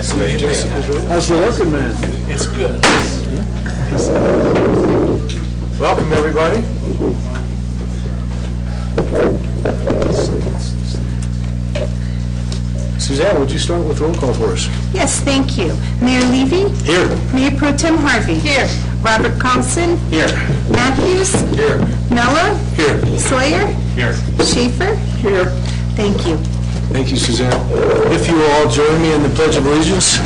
Nice to meet you. How's the working, man? It's good. Welcome, everybody. Suzanne, would you start with roll call for us? Yes, thank you. Mayor Levy? Here. Mayor Pro Tem Harvey? Here. Robert Carlson? Here. Matthews? Here. Mello? Here. Sawyer? Here. Schaefer? Here. Thank you. Thank you, Suzanne. If you will all join me in the Pledge of Allegiance.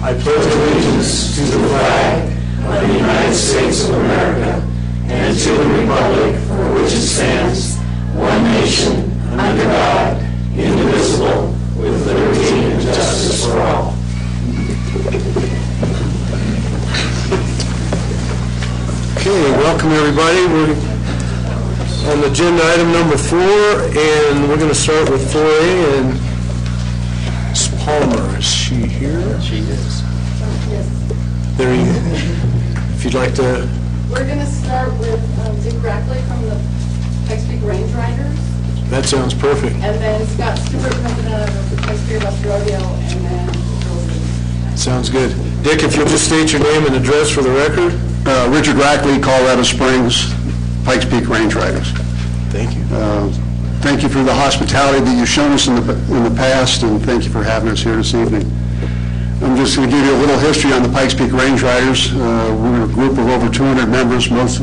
I pledge allegiance to the flag of the United States of America and to the republic for which it stands, one nation, under God, indivisible, with liberty and justice for all. Okay, welcome everybody. We're on agenda item number 4, and we're going to start with 4A. And Ms. Palmer, is she here? She is. There you go. If you'd like to. We're going to start with Dick Grackley from the Pikes Peak Range Riders, That sounds perfect. and then Scott Stewart, president of the Pikes Peak Bus Rodeo, and then Girls. Sounds good. Dick, if you'll just state your name and address for the record. Richard Rackley, Colorado Springs, Pikes Peak Range Riders. Thank you. Thank you for the hospitality that you've shown us in the past, and thank you for having us here this evening. I'm just going to give you a little history on the Pikes Peak Range Riders. We're a group of over 200 members, most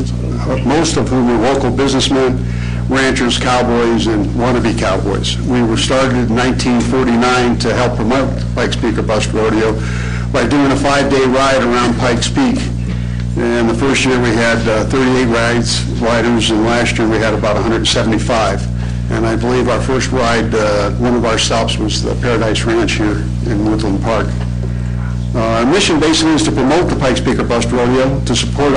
of whom are local businessmen, ranchers, cowboys, and wannabe cowboys. We were started in 1949 to help promote Pikes Peak Bus Rodeo by doing a 5-day ride around Pikes Peak. And the first year we had 38 riders, and last year we had about 175. And I believe our first ride, one of our stops was the Paradise Ranch here in Woodland Park. Our mission basically is to promote the Pikes Peak Bus Rodeo, to support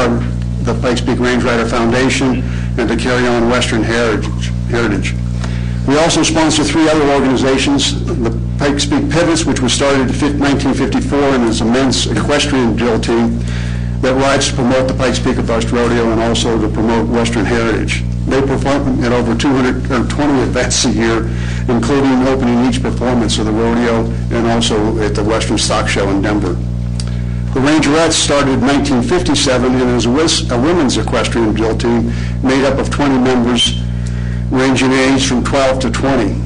the Pikes Peak Range Rider Foundation, and to carry on Western heritage. We also sponsor 3 other organizations, the Pikes Peak Pivots, which was started in 1954 and is a men's equestrian drill team that rides to promote the Pikes Peak Bus Rodeo and also to promote Western heritage. They perform at over 220 events a year, including opening each performance of the rodeo and also at the Western Stock Show in Denver. The Rangerettes started in 1957 and is a women's equestrian drill team made up of 20 members ranging in age from 12 to 20.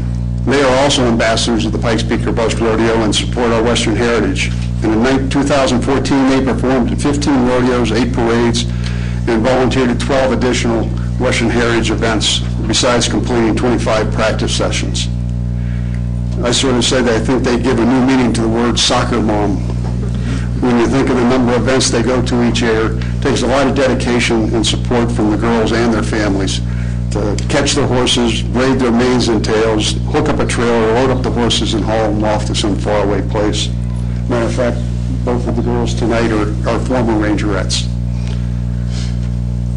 They are also ambassadors of the Pikes Peak Bus Rodeo and support our Western heritage. And in 2014, they performed at 15 rodeos, 8 parades, and volunteered at 12 additional Western heritage events, besides completing 25 practice sessions. I sort of say that I think they give a new meaning to the word soccer mom. When you think of the number of events they go to each year, it takes a lot of dedication and support from the girls and their families to catch their horses, braid their manes and tails, hook up a trailer, load up the horses, and haul them off to some faraway place. Matter of fact, both of the girls tonight are former Rangerettes.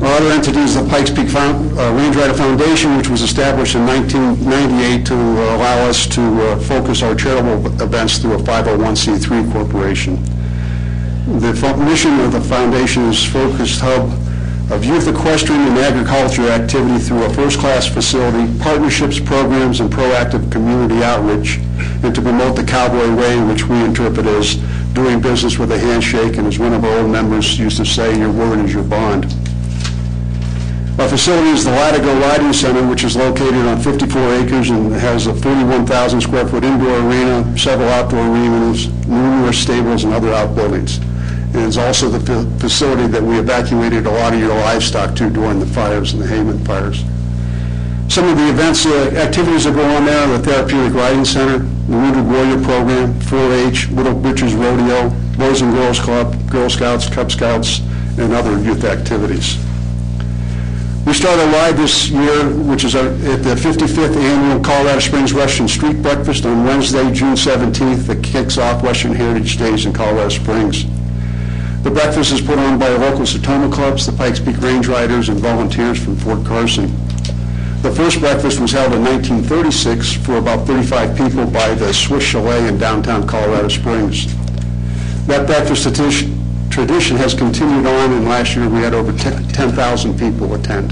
Our other entity is the Pikes Peak Range Rider Foundation, which was established in 1998 to allow us to focus our charitable events through a 501c3 corporation. The mission of the foundation is focused hub of youth equestrian and agriculture activity through a first-class facility, partnerships, programs, and proactive community outreach, and to promote the cowboy way, which we interpret as doing business with a handshake, and as one of our old members used to say, your word is your bond. Our facility is the Latigo Riding Center, which is located on 54 acres and has a 41,000 square foot indoor arena, several outdoor arenas, numerous stables, and other outbuildings. And it's also the facility that we evacuated a lot of your livestock to during the fires and the Hayman fires. Some of the events, activities that go on there are the Therapeutic Riding Center, the Wounded Warrior Program, 4-H, Little Butchers Rodeo, Boys and Girls Club, Girl Scouts, Cub Scouts, and other youth activities. We start a ride this year, which is at the 55th Annual Colorado Springs Western Street Breakfast on Wednesday, June 17th, that kicks off Western Heritage Days in Colorado Springs. The breakfast is put on by local Sertoma clubs, the Pikes Peak Range Riders, and volunteers from Fort Carson. The first breakfast was held in 1936 for about 35 people by the Swiss Chalet in downtown Colorado Springs. That breakfast tradition has continued on, and last year we had over 10,000 people attend.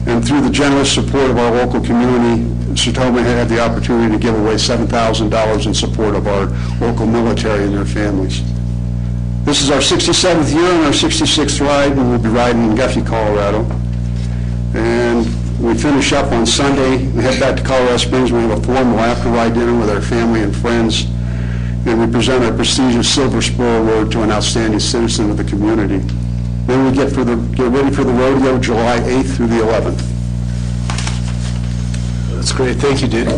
And through the generous support of our local community, Mr. Tobin had the opportunity to give away $7,000 in support of our local military and their families. This is our 67th year and our 66th ride, and we'll be riding in Guffey, Colorado. And we finish up on Sunday and head back to Colorado Springs. We have a formal after-ride dinner with our family and friends, and we present our prestigious Silver Spur Award to an outstanding citizen of the community. Then we get ready for the rodeo July 8th through the 11th. That's great. Thank you, Dick.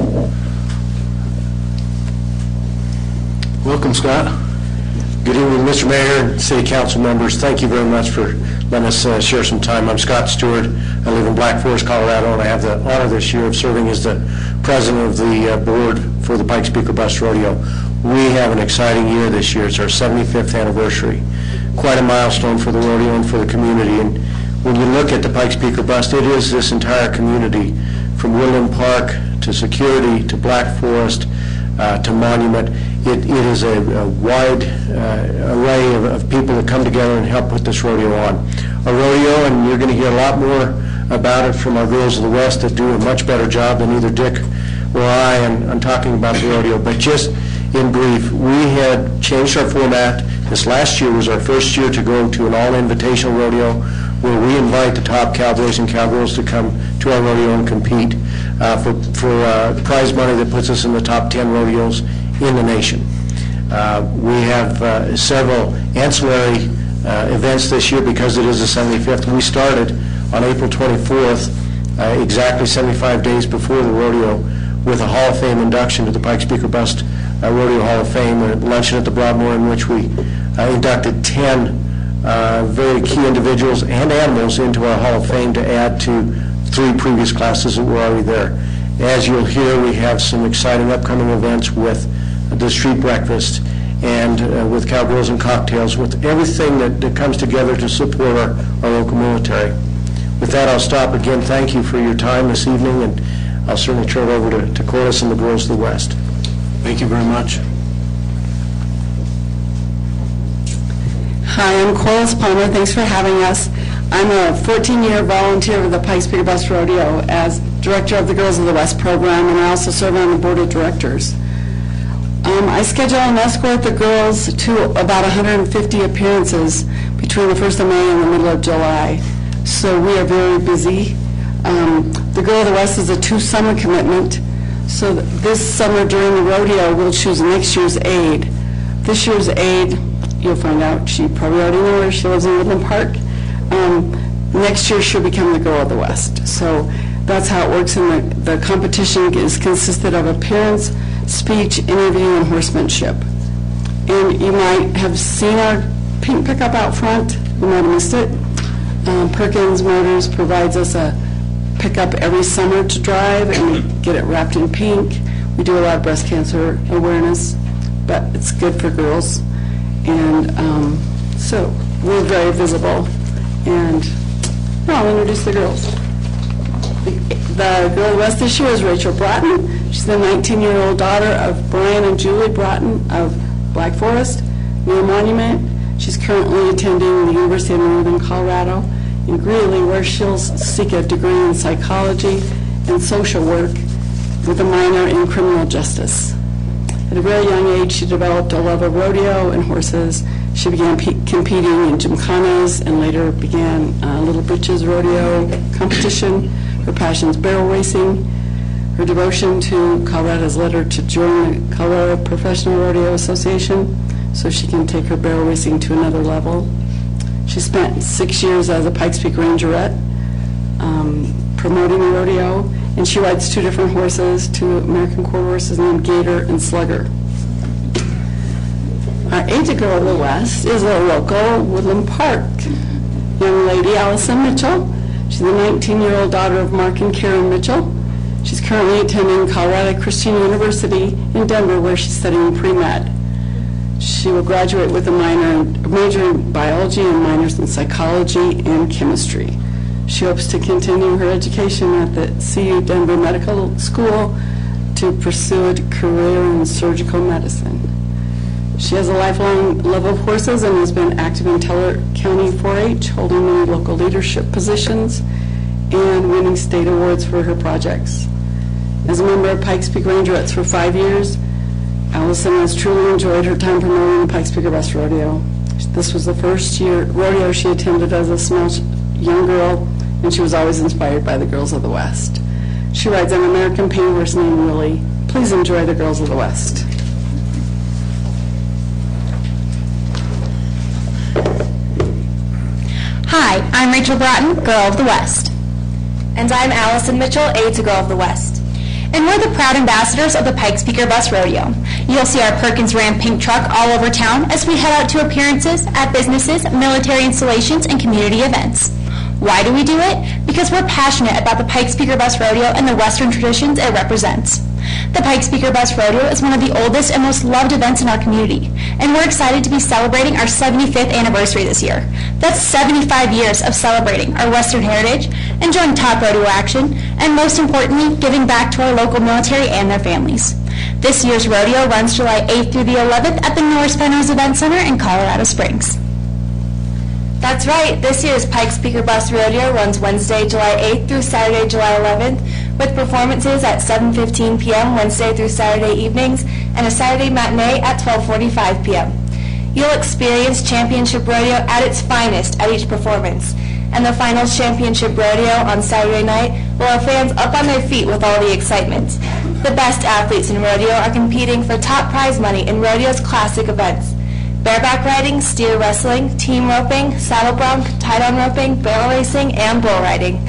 Welcome, Scott. Good evening, Mr. Mayor and City Council members. Thank you very much for letting us share some time. I'm Scott Stewart. I live in Black Forest, Colorado, and I have the honor this year of serving as the president of the board for the Pikes Peak Bust Rodeo. We have an exciting year this year. It's our 75th anniversary. Quite a milestone for the rodeo and for the community. And when you look at the Pikes Peak Bust, it is this entire community, from Woodland Park to Security to Black Forest to Monument. It is a wide array of people that come together and help put this rodeo on. A rodeo, and you're going to hear a lot more about it from our Girls of the West that do a much better job than either Dick or I on talking about the rodeo. But just in brief, we had changed our format. This last year was our first year to go to an all-invitational rodeo where we invite the top cowboys and cowgirls to come to our rodeo and compete for prize money that puts us in the top 10 rodeos in the nation. We have several ancillary events this year because it is the 75th. We started on April 24th, exactly 75 days before the rodeo, with a Hall of Fame induction to the Pikes Peak Bust Rodeo Hall of Fame, a luncheon at the Broadmoor in which we inducted 10 very key individuals and animals into our Hall of Fame to add to 3 previous classes that were already there. As you'll hear, we have some exciting upcoming events with the street breakfast and with cowgirls and cocktails, with everything that comes together to support our local military. With that, I'll stop again. Thank you for your time this evening, and I'll certainly turn it over to Corliss and the Girls of the West. Thank you very much. Hi, I'm Corliss Palmer. Thanks for having us. I'm a 14-year volunteer with the Pikes Peak Bust Rodeo as director of the Girls of the West program, and I also serve on the board of directors. I schedule and escort the girls to about 150 appearances between the 1st of May and the middle of July, so we are very busy. The Girl of the West is a 2-summer commitment, so this summer during the rodeo we'll choose next year's aide. This year's aide, you'll find out, she probably already knows her, she lives in Woodland Park. Next year she'll become the Girl of the West. So that's how it works, and the competition is consisted of appearance, speech, interview, and horsemanship. And you might have seen our pink pickup out front. You might have missed it. Perkins Motors provides us a pickup every summer to drive, and we get it wrapped in pink. We do a lot of breast cancer awareness, but it's good for girls. And so we're very visible. And I'll introduce the girls. The Girl of the West this year is Rachel Broughton. She's the 19-year-old daughter of Brian and Julie Broughton of Black Forest near Monument. She's currently attending the University of Northern Colorado in Greeley, where she'll seek a degree in psychology and social work with a minor in criminal justice. At a very young age, she developed a love of rodeo and horses. She began competing in gymkhanas and later began Little Britches rodeo competition. Her passion is barrel racing. Her devotion to Colorado has led her to join the Colorado Professional Rodeo Association so she can take her barrel racing to another level. She spent 6 years as a Pikes Peak Rangerette promoting the rodeo, and she rides 2 different horses, 2 American quarter horses named Gator and Slugger. Our aide to Girl of the West is a local Woodland Park young lady, Allison Mitchell. She's the 19-year-old daughter of Mark and Karen Mitchell. She's currently attending Colorado Christian University in Denver, where she's studying pre-med. She will graduate with a major in biology and minors in psychology and chemistry. She hopes to continue her education at the CU Denver Medical School to pursue a career in surgical medicine. She has a lifelong love of horses and has been active in Teller County 4-H, holding many local leadership positions and winning state awards for her projects. As a member of Pikes Peak Rangerettes for 5 years, Allison has truly enjoyed her time promoting the Pikes Peak Bus Rodeo. This was the first rodeo she attended as a small young girl, and she was always inspired by the Girls of the West. She rides an American paint horse named Willie. Please enjoy the Girls of the West. Hi, I'm Rachel Broughton, Girl of the West. And I'm Allison Mitchell, aide to Girl of the West. And we're the proud ambassadors of the Pikes Peak Bus Rodeo. You'll see our Perkins Ram pink truck all over town as we head out to appearances at businesses, military installations, and community events. Why do we do it? Because we're passionate about the Pikes Peak Bus Rodeo and the Western traditions it represents. The Pikes Peak Bus Rodeo is one of the oldest and most loved events in our community, and we're excited to be celebrating our 75th anniversary this year. That's 75 years of celebrating our Western heritage, enjoying top rodeo action, and most importantly, giving back to our local military and their families. This year's rodeo runs July 8th through the 11th at the Norris Penrose Event Center in Colorado Springs. That's right, this year's Pikes Peak Bus Rodeo runs Wednesday, July 8th through Saturday, July 11th, with performances at 7:15 p.m. Wednesday through Saturday evenings and a Saturday matinee at 12:45 p.m. You'll experience Championship Rodeo at its finest at each performance, and the Finals Championship Rodeo on Saturday night will have fans up on their feet with all the excitement. The best athletes in rodeo are competing for top prize money in rodeo's classic events: bareback riding, steer wrestling, team roping, saddle bronc, tie-down roping, barrel racing, and bull riding.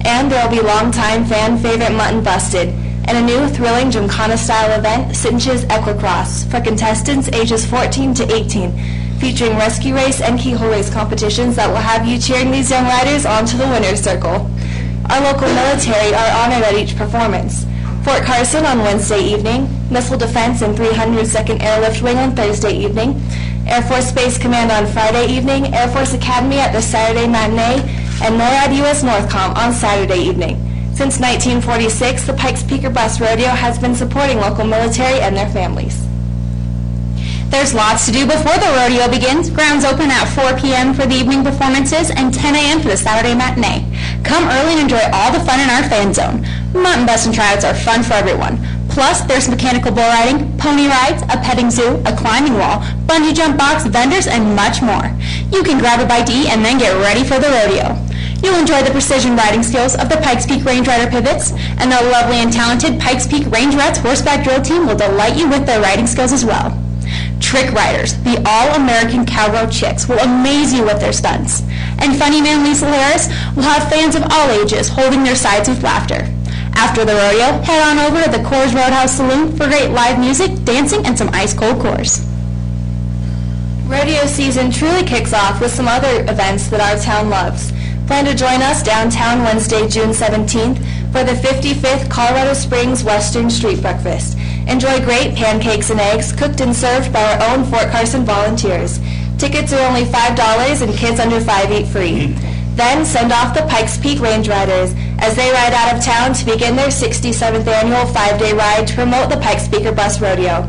And there will be longtime fan favorite Mutton Busted, and a new thrilling Gymkhana-style event, Cinches Equicross, for contestants ages 14 to 18, featuring rescue race and keyhole race competitions that will have you cheering these young riders onto the winner's circle. Our local military are honored at each performance. Fort Carson on Wednesday evening, Missile Defense and 302nd Airlift Wing on Thursday evening, Air Force Space Command on Friday evening, Air Force Academy at the Saturday matinee, and NORAD US Northcom on Saturday evening. Since 1946, the Pikes Peak Bus Rodeo has been supporting local military and their families. There's lots to do before the rodeo begins. Grounds open at 4 p.m. for the evening performances and 10 a.m. for the Saturday matinee. Come early and enjoy all the fun in our fan zone. Mutton busting tryouts are fun for everyone. Plus, there's mechanical bull riding, pony rides, a petting zoo, a climbing wall, bungee jump box, vendors, and much more. You can grab a bite to eat and then get ready for the rodeo. You'll enjoy the precision riding skills of the Pikes Peak Range Rider pivots, and the lovely and talented Pikes Peak Rangerettes horseback drill team will delight you with their riding skills as well. Trick Riders, the all-American cowgirl chicks, will amaze you with their stunts. And funny man Lisa Harris will have fans of all ages holding their sides with laughter. After the rodeo, head on over to the Coors Roadhouse Saloon for great live music, dancing, and some ice-cold Coors. Rodeo season truly kicks off with some other events that our town loves. Plan to join us downtown Wednesday, June 17th for the 55th Colorado Springs Western Street Breakfast. Enjoy great pancakes and eggs cooked and served by our own Fort Carson volunteers. Tickets are only $5 and kids under 5 eat free. Then send off the Pikes Peak Range Riders as they ride out of town to begin their 67th annual 5-day ride to promote the Pikes Peak Bus Rodeo.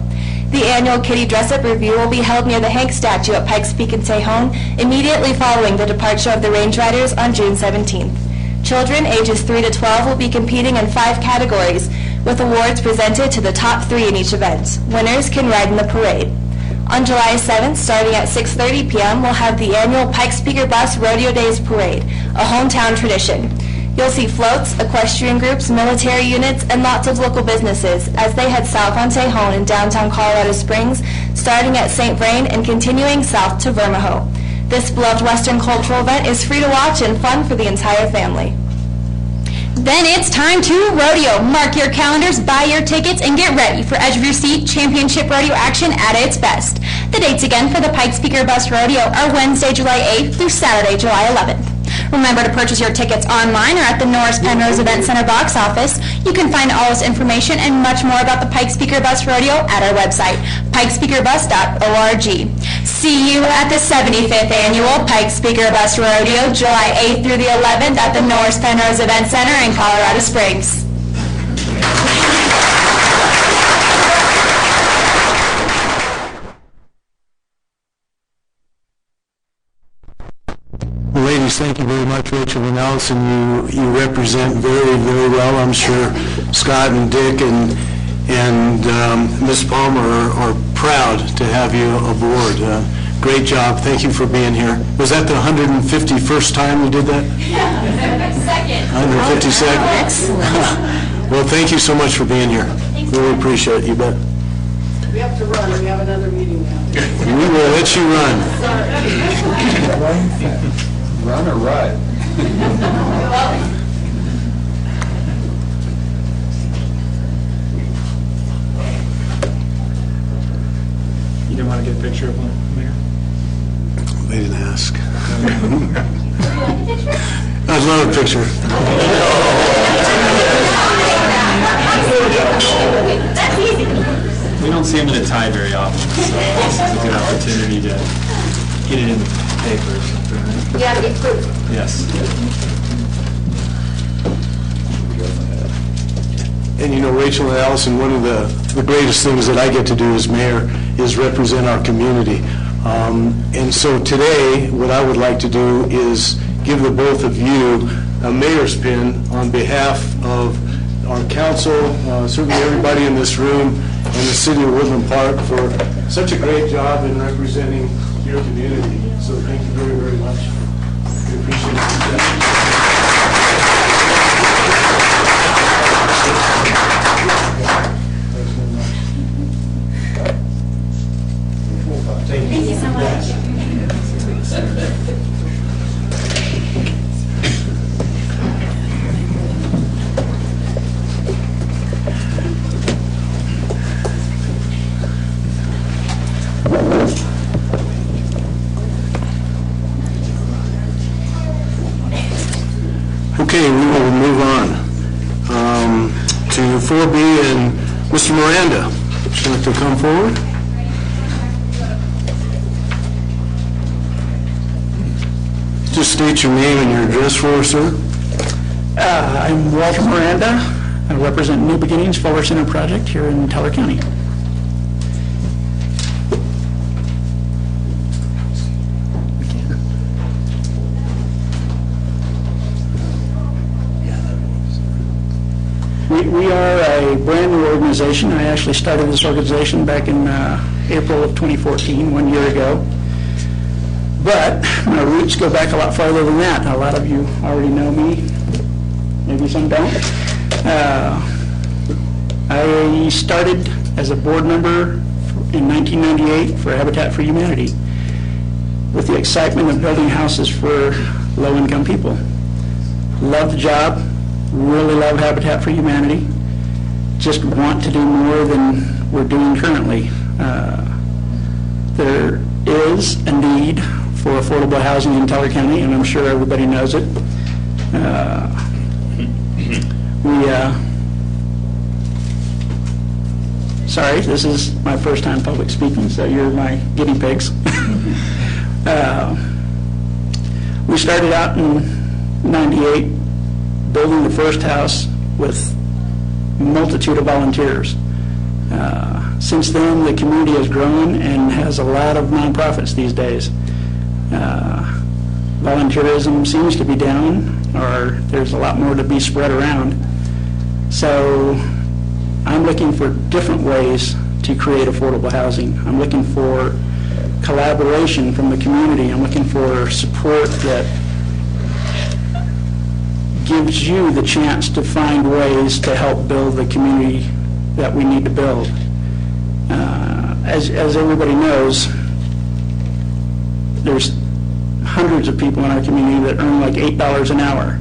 The annual Kitty Dress-Up Review will be held near the Hank statue at Pikes Peak in Tejon immediately following the departure of the Range Riders on June 17th. Children ages 3 to 12 will be competing in 5 categories, with awards presented to the top 3 in each event. Winners can ride in the parade. On July 7th, starting at 6:30 p.m., we'll have the annual Pikes Peak Bus Rodeo Days Parade, a hometown tradition. You'll see floats, equestrian groups, military units, and lots of local businesses as they head south on Tejon in downtown Colorado Springs, starting at St. Vrain and continuing south to Vermejo. This beloved Western cultural event is free to watch and fun for the entire family. Then it's time to rodeo. Mark your calendars, buy your tickets, and get ready for Edge of Your Seat Championship Rodeo action at its best. The dates again for the Pikes Peak Bus Rodeo are Wednesday, July 8th through Saturday, July 11th. Remember to purchase your tickets online or at the Norris Penrose Event Center box office. You can find all this information and much more about the Pikes Peak Bus Rodeo at our website, pikespeakerbus.org. See you at the 75th Annual Pikes Peak Bus Rodeo, July 8th through the 11th at the Norris Penrose Event Center in Colorado Springs. Ladies, thank you very much. Rachel and Allison, you represent very, very well. I'm sure Scott and Dick and Ms. Palmer are proud to have you aboard. Great job. Thank you for being here. Was that the 151st time you did that? Second. 152nd? Excellent. Well, thank you so much for being here. Really appreciate it. You bet. We have to run, we have another meeting now. We will let you run. Run or ride? You didn't want to get a picture of one, Mayor? They didn't ask. I'd love a picture. We don't see him in a tie very often, so this is a good opportunity to get it in the paper or something, right? Yeah, get proof. Yes. And you know, Rachel and Allison, one of the greatest things that I get to do as mayor is represent our community. And so today, what I would like to do is give the both of you a mayor's pin on behalf of our council, certainly everybody in this room, and the city of Woodland Park for such a great job in representing your community. So thank you very, very much. We appreciate it. Thank you so much. Okay, we will move on to 4B and Mr. Miranda. Would you like to come forward? Just state your name and your address for us, sir. I'm Walter Miranda. I represent New Beginnings Fuller Center Project here in Teller County. We are a brand new organization. I actually started this organization back in April of 2014, 1 year ago. But my roots go back a lot farther than that. A lot of you already know me, maybe some don't. I started as a board member in 1998 for Habitat for Humanity with the excitement of building houses for low-income people. Love the job, really love Habitat for Humanity, just want to do more than we're doing currently. There is a need for affordable housing in Teller County, and I'm sure everybody knows it. Sorry, this is my first time public speaking, so you're my guinea pigs. We started out in '98 building the first house with a multitude of volunteers. Since then, the community has grown and has a lot of nonprofits these days. Volunteerism seems to be down, or there's a lot more to be spread around. So I'm looking for different ways to create affordable housing. I'm looking for collaboration from the community. I'm looking for support that gives you the chance to find ways to help build the community that we need to build. As everybody knows, there's hundreds of people in our community that earn like $8 an hour,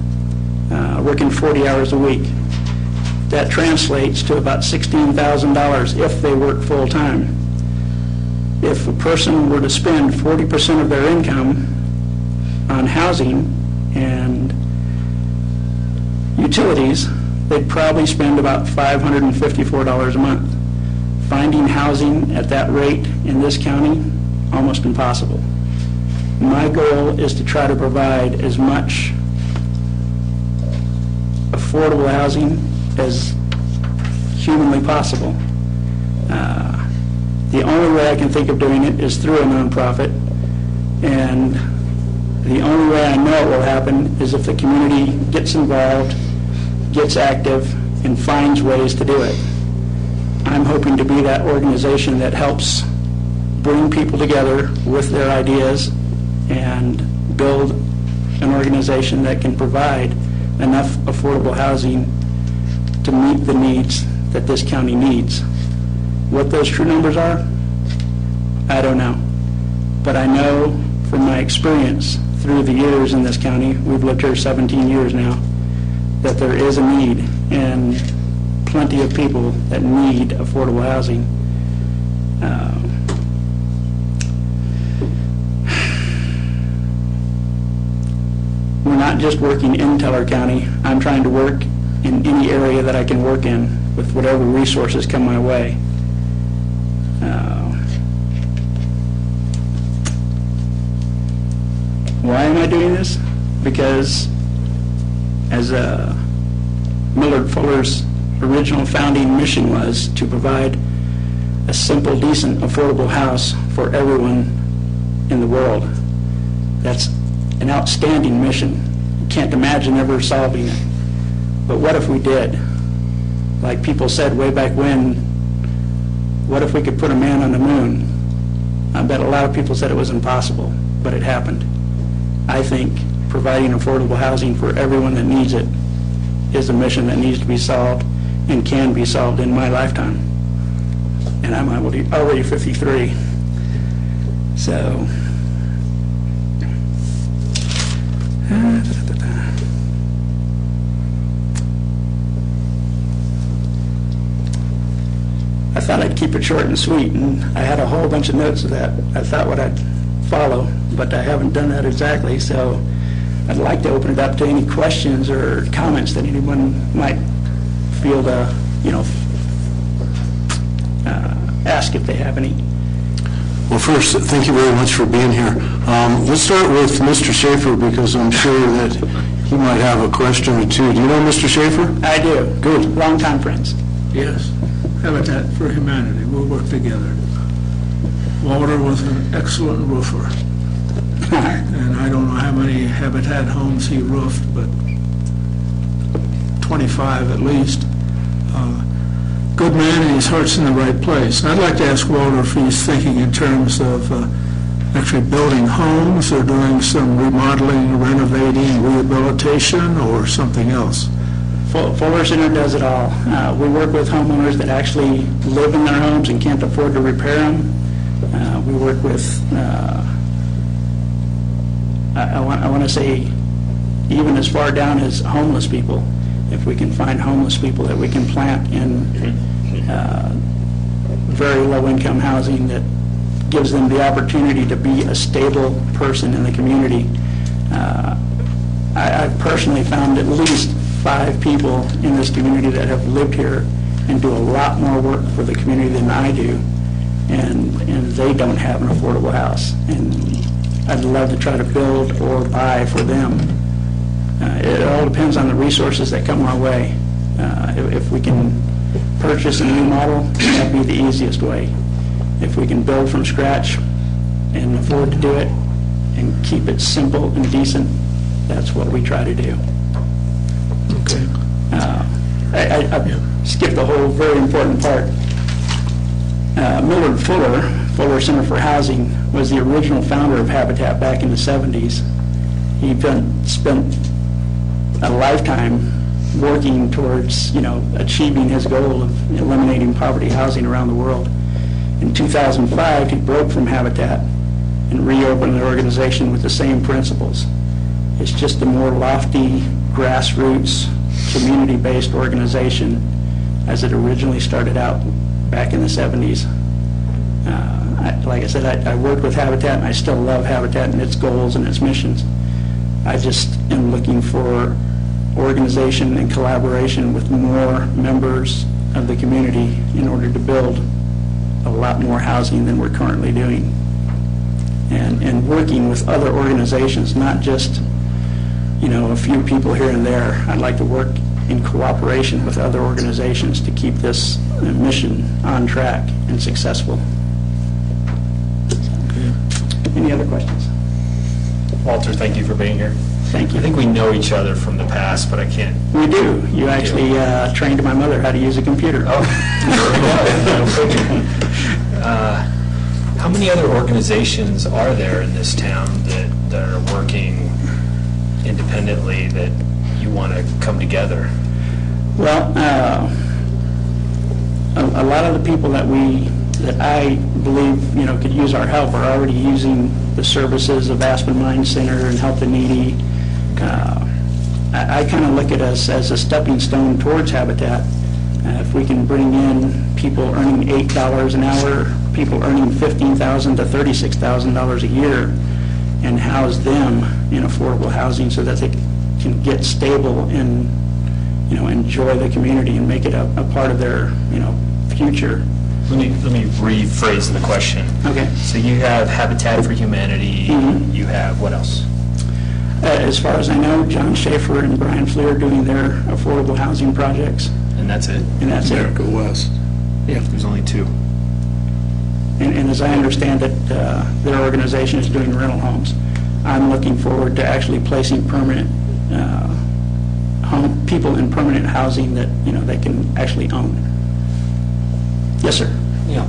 working 40 hours a week. That translates to about $16,000 if they work full-time. If a person were to spend 40% of their income on housing and utilities, they'd probably spend about $554 a month. Finding housing at that rate in this county, almost impossible. My goal is to try to provide as much affordable housing as humanly possible. The only way I can think of doing it is through a nonprofit, and The only way I know it will happen is if the community gets involved, gets active, and finds ways to do it. I'm hoping to be that organization that helps bring people together with their ideas and build an organization that can provide enough affordable housing to meet the needs that this county needs. What those true numbers are, I don't know. But I know from my experience through the years in this county, we've lived here 17 years now, that there is a need and plenty of people that need affordable housing. We're not just working in Teller County. I'm trying to work in any area that I can work in with whatever resources come my way. Why am I doing this? Because as Millard Fuller's original founding mission was to provide a simple, decent, affordable house for everyone in the world. That's an outstanding mission. You can't imagine ever solving it. But what if we did? Like people said way back when, what if we could put a man on the moon? I bet a lot of people said it was impossible, but it happened. I think providing affordable housing for everyone that needs it is a mission that needs to be solved and can be solved in my lifetime. And I'm already 53. So, I thought I'd keep it short and sweet, and I had a whole bunch of notes of that I thought what I'd follow, but I haven't done that exactly, so I'd like to open it up to any questions or comments that anyone might feel to, ask if they have any. Well, first, thank you very much for being here. Let's start with Mr. Schaefer, because I'm sure that he might have a question or two. Do you know Mr. Schaefer? I do. Good. Longtime friends. Yes, Habitat for Humanity, we'll work together. Walter was an excellent roofer, and I don't know how many Habitat homes he roofed, but 25 at least. Good man, and his heart's in the right place. I'd like to ask Walter if he's thinking in terms of actually building homes or doing some remodeling, renovating, rehabilitation, or something else. Fuller Center does it all. We work with homeowners that actually live in their homes and can't afford to repair them. We work with, I want to say, even as far down as homeless people. If we can find homeless people that we can plant in very low-income housing that gives them the opportunity to be a stable person in the community. I've personally found at least 5 people in this community that have lived here and do a lot more work for the community than I do, and they don't have an affordable house. And I'd love to try to build or buy for them. It all depends on the resources that come our way. If we can purchase a new model, that'd be the easiest way. If we can build from scratch and afford to do it and keep it simple and decent, that's what we try to do. Okay. I skipped a whole very important part. Millard Fuller Center for Housing, was the original founder of Habitat back in the 70s. He spent a lifetime working towards, achieving his goal of eliminating poverty housing around the world. In 2005, he broke from Habitat and reopened the organization with the same principles. It's just a more lofty, grassroots, community-based organization as it originally started out back in the 70s. Like I said, I worked with Habitat, and I still love Habitat and its goals and its missions. I just am looking for organization and collaboration with more members of the community in order to build a lot more housing than we're currently doing. And working with other organizations, not just, a few people here and there. I'd like to work in cooperation with other organizations to keep this mission on track and successful. Okay. Any other questions? Walter, thank you for being here. Thank I you. think we know each other from the past, but I can't. We do. You actually trained my mother how to use a computer. Oh, there we go. How many other organizations are there in this town that are working independently that you want to come together? Well, a lot of the people that I believe, could use our help are already using the services of Aspen Mine Center and Help the Needy. I kind of look at us as a stepping stone towards Habitat. If we can bring in people earning $8 an hour, people earning $15,000 to $36,000 a year, and house them in affordable housing so that they can get stable and, enjoy the community and make it a part of their, future. Let me rephrase the question. Okay. So you have Habitat for Humanity. Mhm. You have what else? As far as I know, John Schaefer and Brian Fleer are doing their affordable housing projects, And that's it? and that's it. America West. There's only two. And as I understand it, their organization is doing rental homes. I'm looking forward to actually placing permanent people in permanent housing that, they can actually own. Yes, sir. Yeah.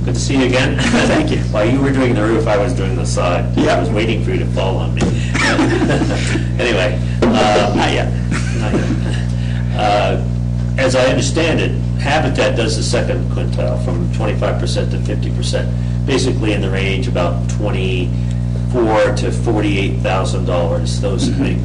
Good to see you again. Thank you. While you were doing the roof, I was doing the side. Yeah. I was waiting for you to fall on me. Anyway. Not yet. Not yet. As I understand it, Habitat does the second quintile from 25% to 50%, basically in the range about $24,000 to $48,000, those big.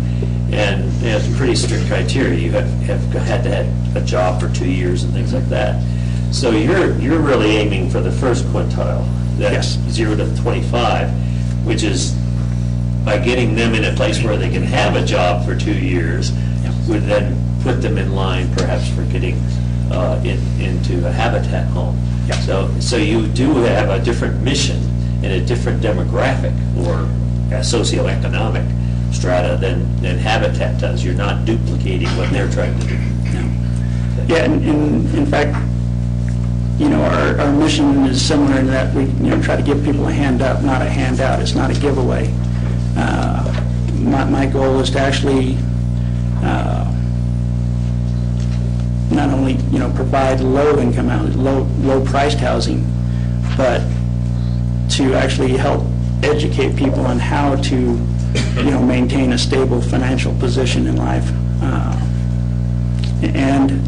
And they have some pretty strict criteria. You have had to have a job for 2 years and things like that. So you're really aiming for the first quintile, that's 0 to 25, which is by getting them in a place where they can have a job for 2 years, would then put them in line perhaps for getting into a Habitat home. So you do have a different mission and a different demographic or a socioeconomic strata than Habitat does. You're not duplicating what they're trying to do. Yeah, and in fact, our mission is similar in that we, try to give people a hand up, not a handout. It's not a giveaway. My goal is to actually not only, provide low-income housing, low-priced housing, but to actually help educate people on how to, maintain a stable financial position in life. And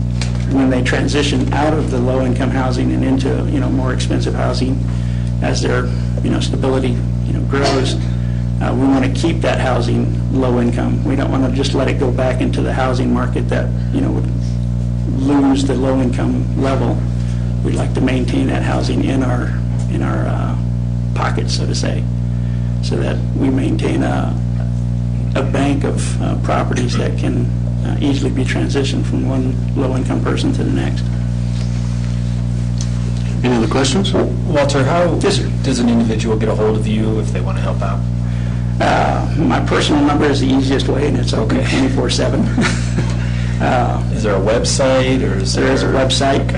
when they transition out of the low-income housing and into, more expensive housing, as their, stability, grows, we want to keep that housing low income. We don't want to just let it go back into the housing market that, would lose the low income level. We'd like to maintain that housing in our pocket, so to say, so that we maintain a bank of properties that can easily be transitioned from one low-income person to the next. Any other questions? Walter, how does an individual get a hold of you if they want to help out? My personal number is the easiest way, and it's open 24/7. Is there a website, or is there... There is a website,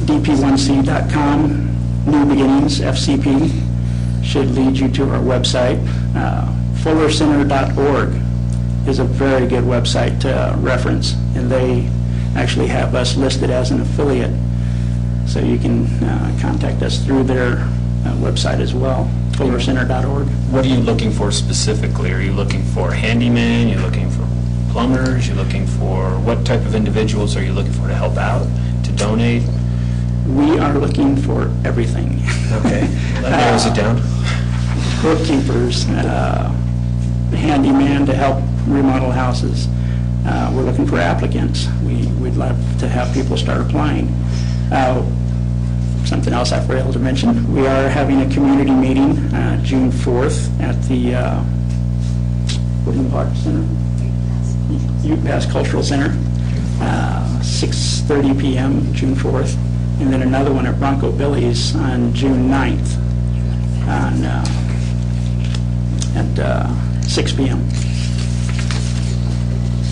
dp1c.com, New Beginnings, FCP, should lead you to our website. Fullercenter.org is a very good website to reference, and they actually have us listed as an affiliate, so you can contact us through their website as well, fullercenter.org. What are you looking for specifically? Are you looking for handymen? You're looking for plumbers? You're looking for what type of individuals are you looking for to help out, to donate? We are looking for everything. Okay, that narrows it down. Bookkeepers, handyman to help remodel houses. We're looking for applicants. We'd love to have people start applying. Something else I failed to mention, we are having a community meeting June 4th at the Woodland Park Center, UPass Cultural Center, 6:30 p.m. June 4th, and then another one at Bronco Billy's on June 9th at 6 p.m.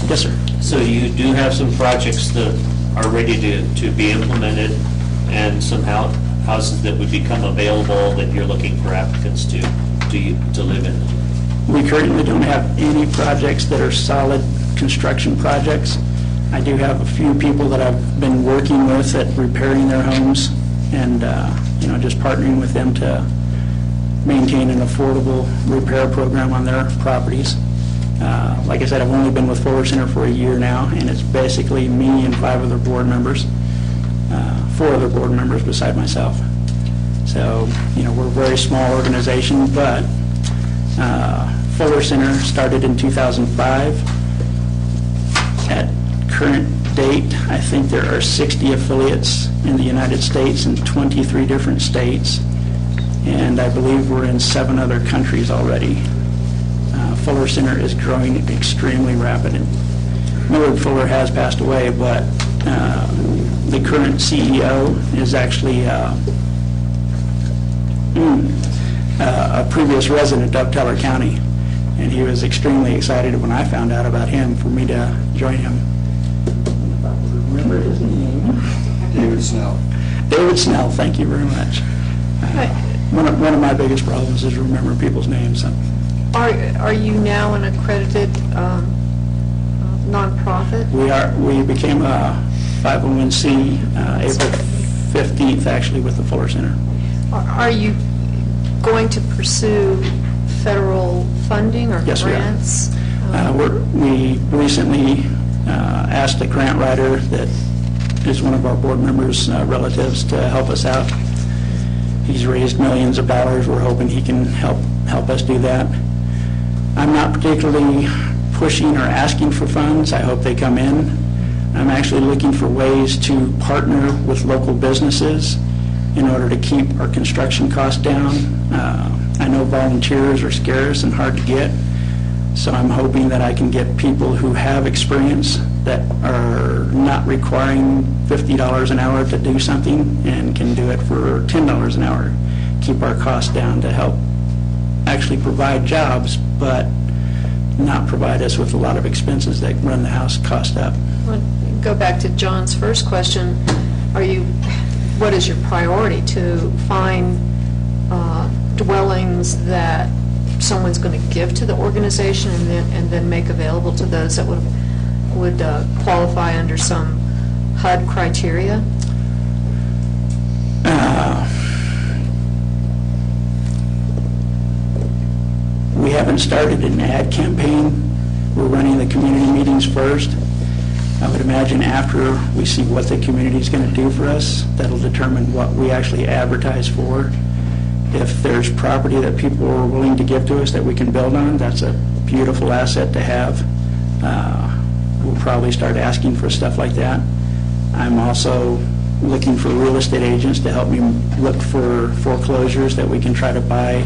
Yes, sir. So you do have some projects that are ready to be implemented and some houses that would become available that you're looking for applicants to live in? We currently don't have any projects that are solid construction projects. I do have a few people that I've been working with at repairing their homes and, just partnering with them to maintain an affordable repair program on their properties. Like I said, I've only been with Fuller Center for a year now, and it's basically me and 5 other board members, 4 other board members beside myself. So, we're a very small organization, but Fuller Center started in 2005. At current date, I think there are 60 affiliates in the United States in 23 different states, and I believe we're in 7 other countries already. Fuller Center is growing extremely rapid. And Millard Fuller has passed away, but the current CEO is actually a previous resident of Teller County, and he was extremely excited when I found out about him for me to join him. If I can remember his name. David Snell. David Snell, thank you very much. One of my biggest problems is remembering people's names. Are you now an accredited nonprofit? We became a 501c April 15th, actually, with the Fuller Center. Are you going to pursue federal funding or Yes, grants? We recently asked a grant writer that is one of our board members' relatives to help us out. He's raised millions of dollars. We're hoping he can help us do that. I'm not particularly pushing or asking for funds. I hope they come in. I'm actually looking for ways to partner with local businesses in order to keep our construction costs down. I know volunteers are scarce and hard to get, so I'm hoping that I can get people who have experience that are not requiring $50 an hour to do something and can do it for $10 an hour. Keep our costs down to help actually provide jobs, but not provide us with a lot of expenses that run the house cost up. Well, go back to John's first question. What is your priority, to find dwellings that someone's going to give to the organization and then make available to those that would qualify under some HUD criteria? We haven't started an ad campaign. We're running the community meetings first. I would imagine after we see what the community is going to do for us, that'll determine what we actually advertise for. If there's property that people are willing to give to us that we can build on, that's a beautiful asset to have. We'll probably start asking for stuff like that. I'm also looking for real estate agents to help me look for foreclosures that we can try to buy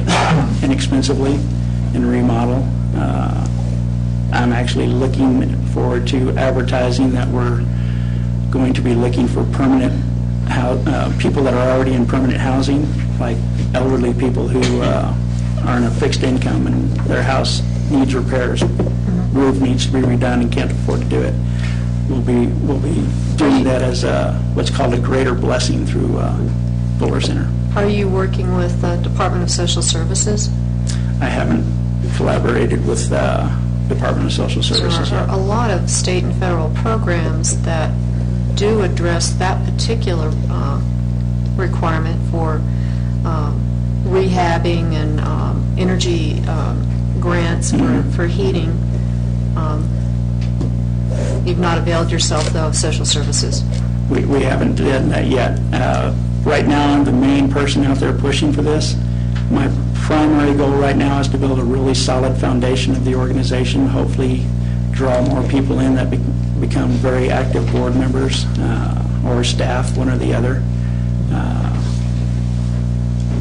inexpensively and remodel. I'm actually looking forward to advertising that we're going to be looking for permanent people that are already in permanent housing, like elderly people who are on a fixed income and their house needs repairs, roof needs to be redone and can't afford to do it. We'll be doing that as what's called a greater blessing through Fuller Center. Are you working with the Department of Social Services? I haven't collaborated with Department of Social Services There yet. are a lot of state and federal programs that do address that particular requirement for rehabbing and energy grants for heating. You've not availed yourself, though, of social services. We haven't done that yet. Right now, I'm the main person out there pushing for this. My primary goal right now is to build a really solid foundation of the organization, hopefully draw more people in that become very active board members or staff, one or the other.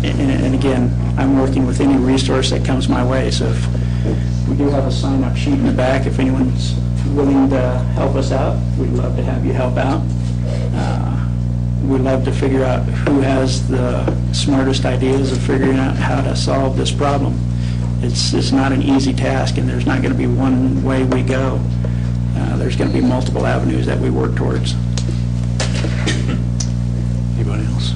And again, I'm working with any resource that comes my way, so if we do have a sign-up sheet in the back, if anyone's willing to help us out, we'd love to have you help out. We'd love to figure out who has the smartest ideas of figuring out how to solve this problem. It's not an easy task, and there's not going to be one way we go. There's going to be multiple avenues that we work towards. Anybody else?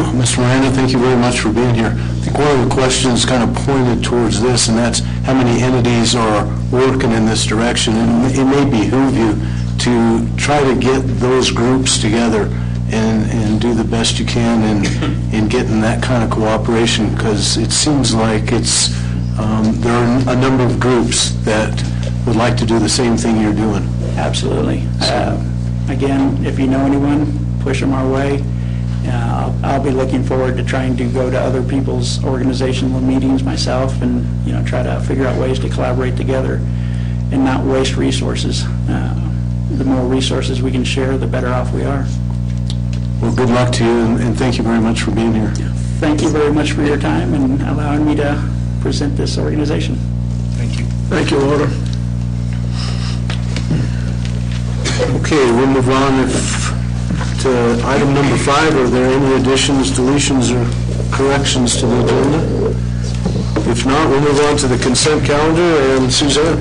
Mr. Miranda, thank you very much for being here. I think one of the questions kind of pointed towards this, and that's how many entities are working in this direction. And it may behoove you to try to get those groups together and do the best you can in getting that kind of cooperation, because it seems like there are a number of groups that would like to do the same thing you're doing. Absolutely. Again, if you know anyone, push them our way. I'll be looking forward to trying to go to other people's organizational meetings myself and, try to figure out ways to collaborate together and not waste resources. The more resources we can share, the better off we are. Well, good luck to you, and thank you very much for being here. Thank you very much for your time and allowing me to present this organization. Thank you. Thank you, Walter. Okay, we'll move on to item number 5. Are there any additions, deletions, or corrections to the agenda? If not, we'll move on to the consent calendar, and Suzanne.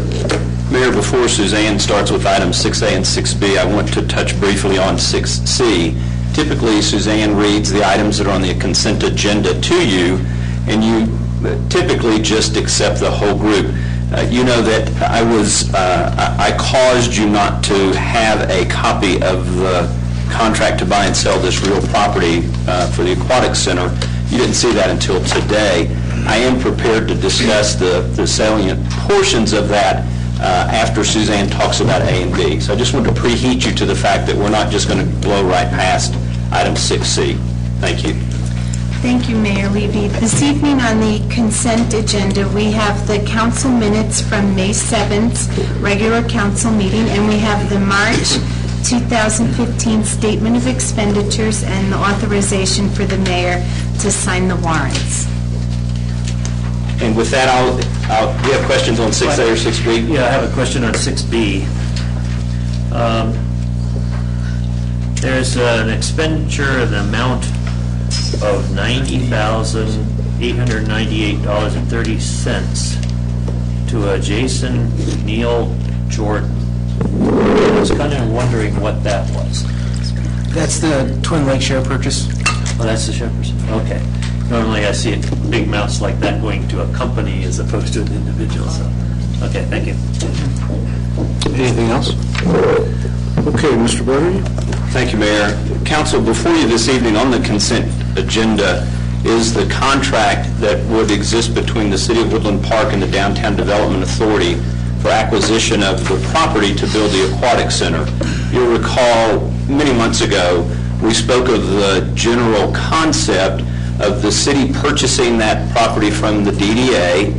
Mayor, before Suzanne starts with items 6A and 6B, I want to touch briefly on 6C. Typically, Suzanne reads the items that are on the consent agenda to you, and you typically just accept the whole group. You know that I caused you not to have a copy of the contract to buy and sell this real property for the Aquatic Center. You didn't see that until today. I am prepared to discuss the salient portions of that after Suzanne talks about A and B. So I just want to preheat you to the fact that we're not just going to blow right past item 6C. Thank you. Thank you, Mayor Levy. This evening on the consent agenda, we have the council minutes from May 7th, regular council meeting, and we have the March 2015 Statement of Expenditures and the authorization for the mayor to sign the warrants. And with that, do you have questions on 6A or 6B? Yeah, I have a question on 6B. There's an expenditure of the amount of $90,898.30 to a Jason Neil Jordan. I was kind of wondering what that was. That's the Twin Lake share purchase. Oh, that's the share person? Okay. Normally I see big amounts like that going to a company as opposed to an individual, so, okay, thank you. Anything else? Okay, Mr. Berry. Thank you, Mayor. Council, before you this evening on the consent agenda is the contract that would exist between the City of Woodland Park and the Downtown Development Authority for acquisition of the property to build the Aquatic Center. You'll recall many months ago we spoke of the general concept of the city purchasing that property from the DDA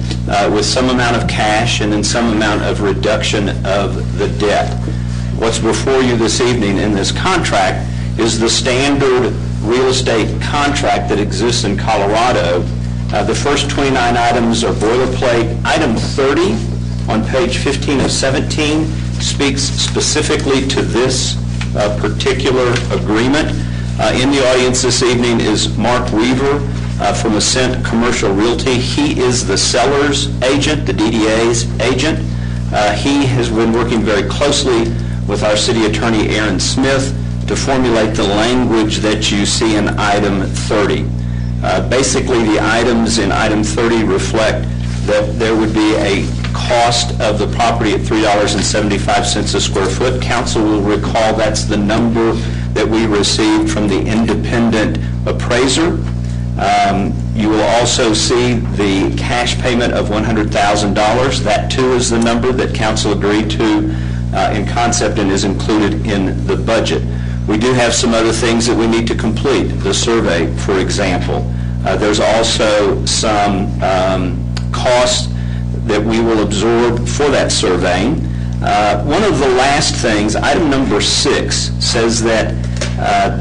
with some amount of cash and then some amount of reduction of the debt. What's before you this evening in this contract is the standard real estate contract that exists in Colorado. The first 29 items are boilerplate. Item 30 on page 15 of 17 speaks specifically to this particular agreement. In the audience this evening is Mark Weaver from Ascent Commercial Realty. He is the seller's agent, the DDA's agent. He has been working very closely with our city attorney, Aaron Smith, to formulate the language that you see in item 30. Basically, the items in item 30 reflect that there would be a cost of the property at $3.75 a square foot. Council will recall that's the number that we received from the independent appraiser. You will also see the cash payment of $100,000. That too is the number that council agreed to in concept and is included in the budget. We do have some other things that we need to complete. The survey, for example. There's also some costs that we will absorb for that surveying. One of the last things, item number 6, says that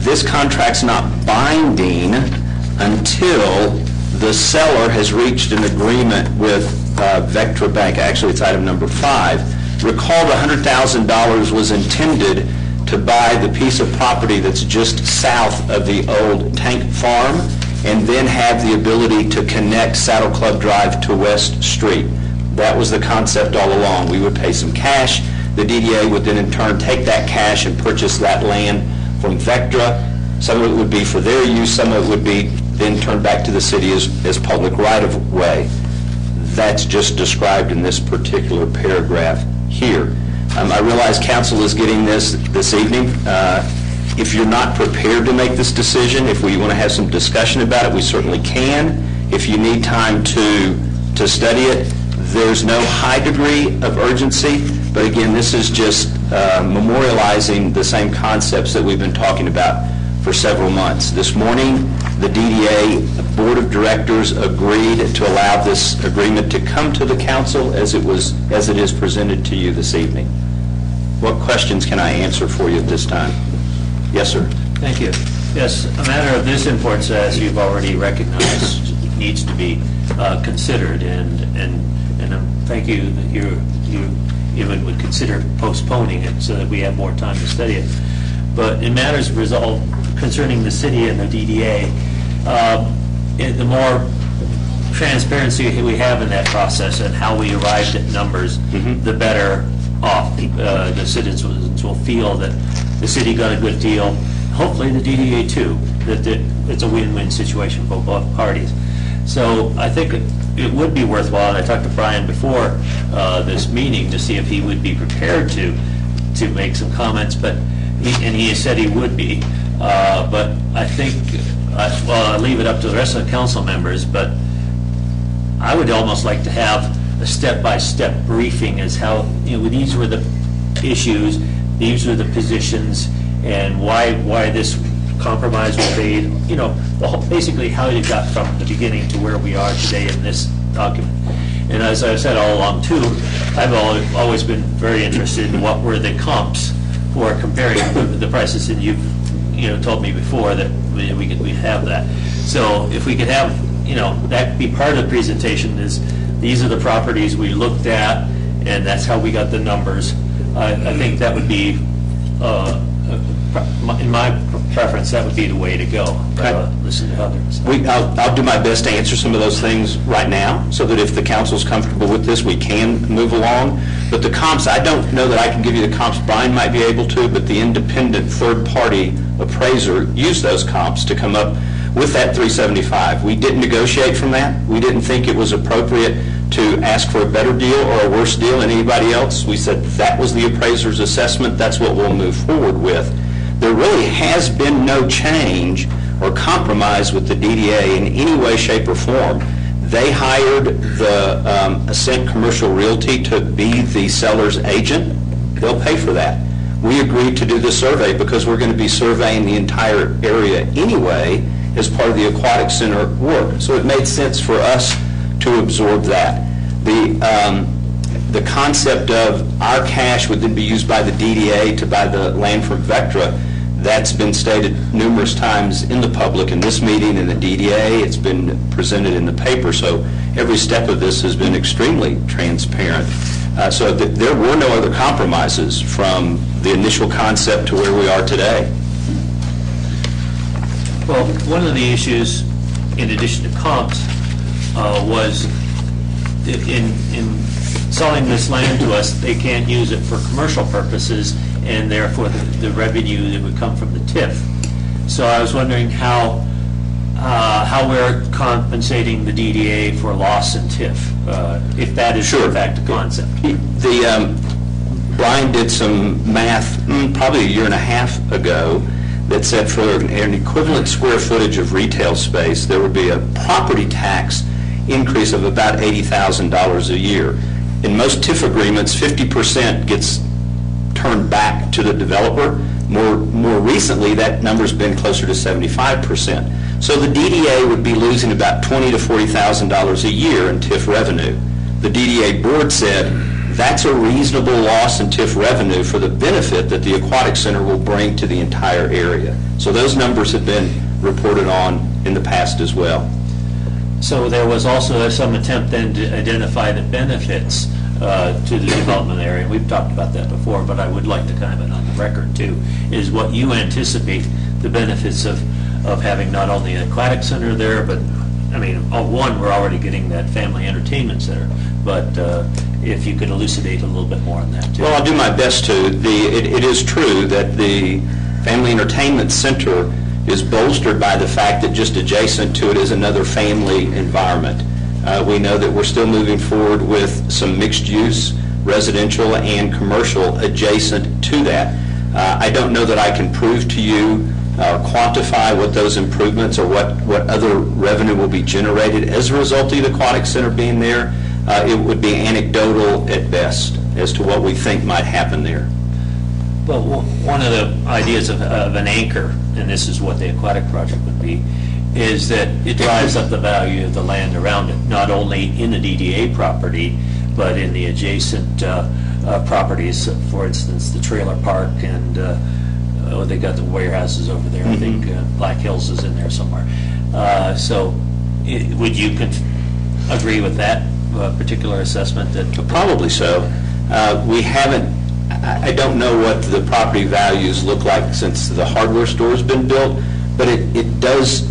this contract's not binding until the seller has reached an agreement with Vectra Bank. Actually, it's item number 5. Recall the $100,000 was intended to buy the piece of property that's just south of the old tank farm and then have the ability to connect Saddle Club Drive to West Street. That was the concept all along. We would pay some cash. The DDA would then in turn take that cash and purchase that land from Vectra. Some of it would be for their use, some of it would be then turned back to the city as public right-of-way. That's just described in this particular paragraph here. I realize council is getting this evening. If you're not prepared to make this decision, if we want to have some discussion about it, we certainly can. If you need time to study it, there's no high degree of urgency, but again, this is just memorializing the same concepts that we've been talking about for several months. This morning, the DDA Board of Directors agreed to allow this agreement to come to the council as it is presented to you this evening. What questions can I answer for you at this time? Yes, sir. Thank you. Yes, a matter of this importance, as you've already recognized, needs to be considered, and thank you that you even would consider postponing it so that we have more time to study it. But in matters resolved concerning the city and the DDA, the more transparency we have in that process and how we arrived at numbers, the better off the citizens will feel that the city got a good deal. Hopefully the DDA too, that it's a win-win situation for both parties. So I think it would be worthwhile, and I talked to Brian before this meeting to see if he would be prepared to make some comments, but he said he would be. But I think, I'll leave it up to the rest of the council members, but I would almost like to have a step-by-step briefing as how, these were the issues, these were the positions, and why this compromise was made, basically how you got from the beginning to where we are today in this document. And as I've said all along too, I've always been very interested in what were the comps for comparing the prices, and you've told me before that we'd have that. So if we could have, that be part of the presentation, is these are the properties we looked at, and that's how we got the numbers. I think that would be, in my preference, that would be the way to go. Listen to others. I'll do my best to answer some of those things right now, so that if the council's comfortable with this, we can move along. But the comps, I don't know that I can give you the comps. Brian might be able to, but the independent third-party appraiser used those comps to come up with that 375. We didn't negotiate from that. We didn't think it was appropriate to ask for a better deal or a worse deal than anybody else. We said that was the appraiser's assessment. That's what we'll move forward with. There really has been no change or compromise with the DDA in any way, shape, or form. They hired the Ascent Commercial Realty to be the seller's agent. They'll pay for that. We agreed to do the survey because we're going to be surveying the entire area anyway as part of the Aquatic Center work. So it made sense for us to absorb that. The concept of our cash would then be used by the DDA to buy the land from Vectra, that's been stated numerous times in the public, in this meeting, in the DDA. It's been presented in the paper, so every step of this has been extremely transparent. So there were no other compromises from the initial concept to where we are today. Well, one of the issues, in addition to comps, was in selling this land to us, they can't use it for commercial purposes, and therefore the revenue that would come from the TIF. So I was wondering how we're compensating the DDA for loss in TIF, if that is in fact a concept. Brian did some math probably a year and a half ago that said for an equivalent square footage of retail space, there would be a property tax increase of about $80,000 a year. In most TIF agreements, 50% gets turned back to the developer. More recently, that number's been closer to 75%. So the DDA would be losing about $20,000 to $40,000 a year in TIF revenue. The DDA board said that's a reasonable loss in TIF revenue for the benefit that the Aquatic Center will bring to the entire area. So those numbers have been reported on in the past as well. So there was also some attempt then to identify the benefits to the development area. We've talked about that before, but I would like to kind of it on the record too, is what you anticipate the benefits of having not only the Aquatic Center there, but I mean, one, we're already getting that family entertainment center, but if you could elucidate a little bit more on that too. Well, I'll do my best to. It is true that the family entertainment center is bolstered by the fact that just adjacent to it is another family environment. We know that we're still moving forward with some mixed-use, residential and commercial adjacent to that. I don't know that I can prove to you or quantify what those improvements or what other revenue will be generated as a result of the Aquatic Center being there. It would be anecdotal at best as to what we think might happen there. Well, one of the ideas of an anchor, and this is what the aquatic project would be, is that it drives up the value of the land around it, not only in the DDA property, but in the adjacent properties. For instance, the trailer park and they got the warehouses over there. I think Black Hills is in there somewhere. Would you agree with that particular assessment? That Probably so. We haven't. I don't know what the property values look like since the hardware store's been built, but it does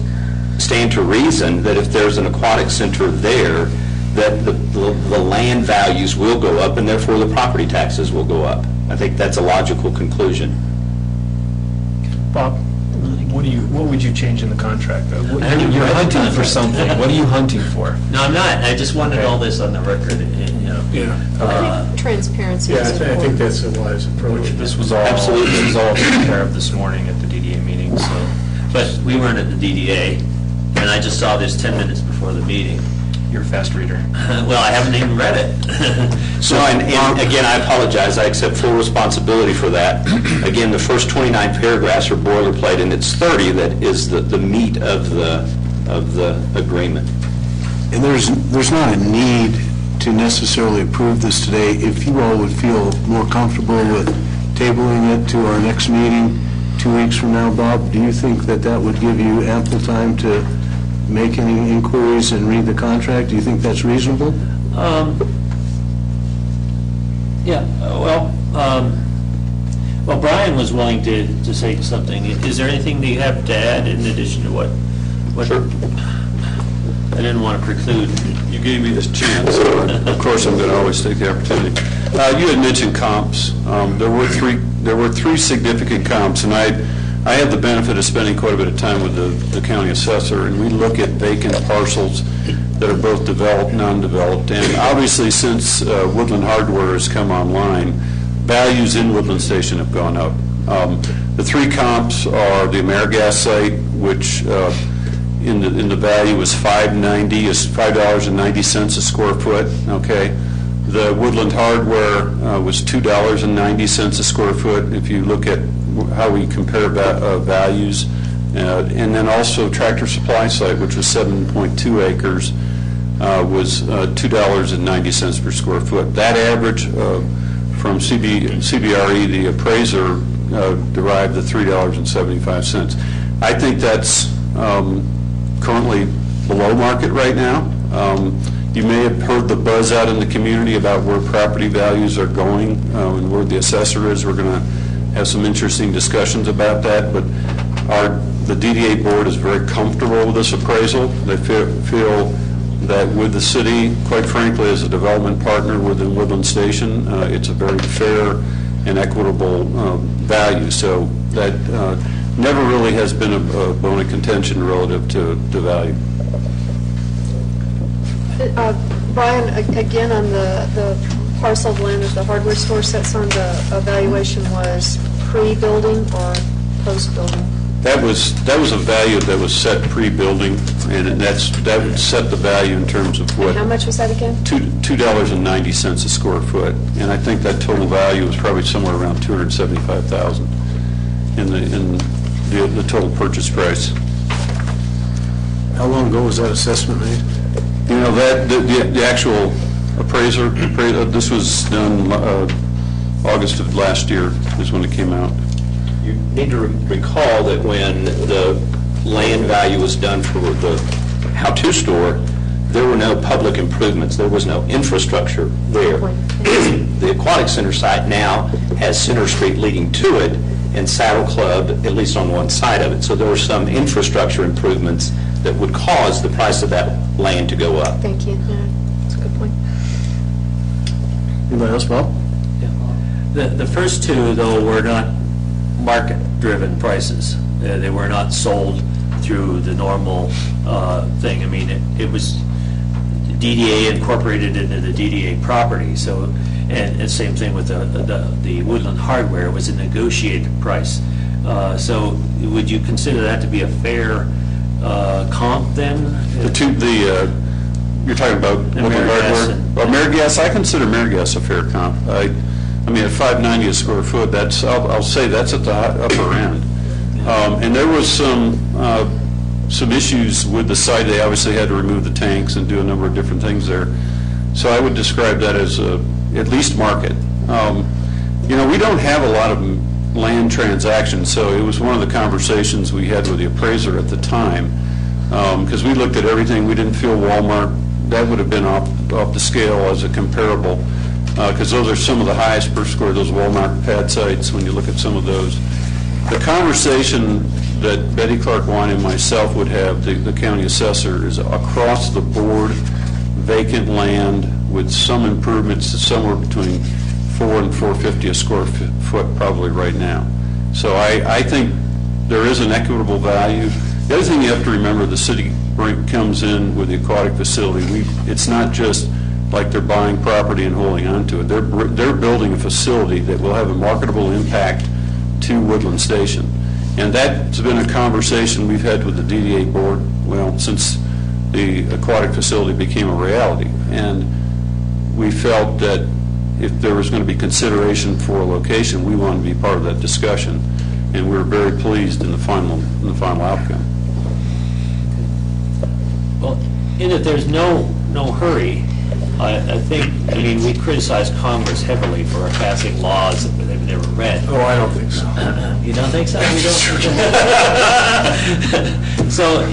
stand to reason that if there's an aquatic center there, that the land values will go up, and therefore the property taxes will go up. I think that's a logical conclusion. Bob, what would you change in the contract? You're hunting for something. What are you hunting for? No, I'm not. I just wanted all this on the record. Transparency is I think important. that's a wise approach. This was all taken care of this morning at the DDA meeting. So, But we weren't at the DDA, and I just saw this 10 minutes before the meeting. you're a fast reader. Well, I haven't even read it. So, and again, I apologize, I accept full responsibility for that. Again, the first 29 paragraphs are boilerplate, and it's 30 that is the meat of the agreement. And there's not a need to necessarily approve this today. If you all would feel more comfortable with tabling it to our next meeting 2 weeks from now, Bob, do you think that would give you ample time to make any inquiries and read the contract? Do you think that's reasonable? Yeah, well, Brian was willing to say something. Is there anything that you have to add in addition to what? Sure. I didn't want to preclude. You gave me this chance, so of course I'm going to always take the opportunity. You had mentioned comps. There were three significant comps, and I had the benefit of spending quite a bit of time with the county assessor, and we look at vacant parcels that are both developed, non-developed, and obviously since Woodland Hardware has come online, values in Woodland Station have gone up. The three comps are the AmeriGas site, which in the value is $5.90 a square foot. Okay, the Woodland Hardware was $2.90 a square foot. If you look at how we compare values, and then also Tractor Supply site, which was 7.2 acres, was $2.90 per square foot. That average from CBRE, the appraiser, derived the $3.75. I think that's currently below market right now. You may have heard the buzz out in the community about where property values are going and where the assessor is. We're going to have some interesting discussions about that, but the DDA board is very comfortable with this appraisal. They feel that with the city, quite frankly, as a development partner within Woodland Station, it's a very fair and equitable value. So that never really has been a bone of contention relative to value. Brian, again, on the parcel of land that the hardware store sets on, the evaluation was pre-building or post-building? That was a value that was set pre-building, and that would set the value in terms of what. And how much was that again? $2.90 a square foot, and I think that total value was probably somewhere around $275,000 in the total purchase price. How long ago was that assessment made? You know, that the actual appraiser, this was done August of last year is when it came out. You need to recall that when the land value was done for the how-to store, there were no public improvements. There was no infrastructure there. The Aquatic Center site now has Center Street leading to it and Saddle Club, at least on one side of it. So there were some infrastructure improvements that would cause the price of that land to go up. Thank you. Yeah, that's a good point. Anybody else, Bob? The first two, though, were not market-driven prices. They were not sold through the normal thing. I mean, it was DDA incorporated into the DDA property, so, and same thing with the Woodland Hardware, it was a negotiated price. So would you consider that to be a fair comp then? You're talking about Woodland Hardware? AmeriGas, I consider AmeriGas a fair comp. I mean, at $5.90 a square foot, I'll say that's at the upper end. And there was some issues with the site. They obviously had to remove the tanks and do a number of different things there. So I would describe that as at least market. We don't have a lot of land transactions, so it was one of the conversations we had with the appraiser at the time, because we looked at everything. We didn't feel Walmart, that would have been off the scale as a comparable, because those are some of the highest per square, those Walmart pad sites, when you look at some of those. The conversation that Betty Clark Wine and myself would have, the county assessor, is across the board vacant land with some improvements somewhere between $400 and $450 a square foot probably right now. So I think there is an equitable value. The other thing you have to remember, the city comes in with the aquatic facility. It's not just like they're buying property and holding on to it. They're building a facility that will have a marketable impact to Woodland Station. And that's been a conversation we've had with the DDA board, since the aquatic facility became a reality. And we felt that if there was going to be consideration for a location, we wanted to be part of that discussion. And we were very pleased in the final outcome. Well, in that there's no hurry, I think, we criticize Congress heavily for passing laws that they've never read. Oh, I don't think so. You don't think so? You don't? So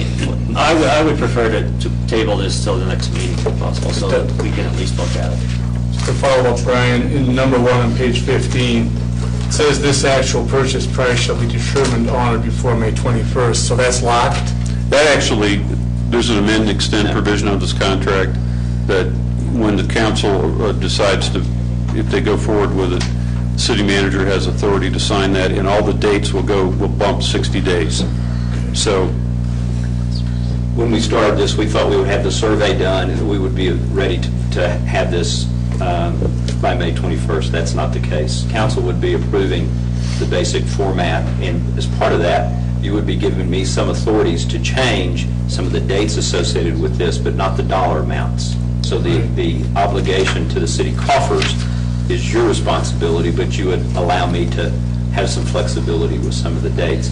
I would prefer to table this till the next meeting if possible, so that we can at least look at it. Just to follow up, Brian, in number 1 on page 15, it says this actual purchase price shall be determined on or before May 21st, so that's locked? That actually, there's an amend and extend provision of this contract that when the council decides to, if they go forward with it, the city manager has authority to sign that, and all the dates will bump 60 days. So when we started this, we thought we would have the survey done and we would be ready to have this by May 21st. That's not the case. Council would be approving the basic format, and as part of that, you would be giving me some authorities to change some of the dates associated with this, but not the dollar amounts. So the obligation to the city coffers is your responsibility, but you would allow me to have some flexibility with some of the dates.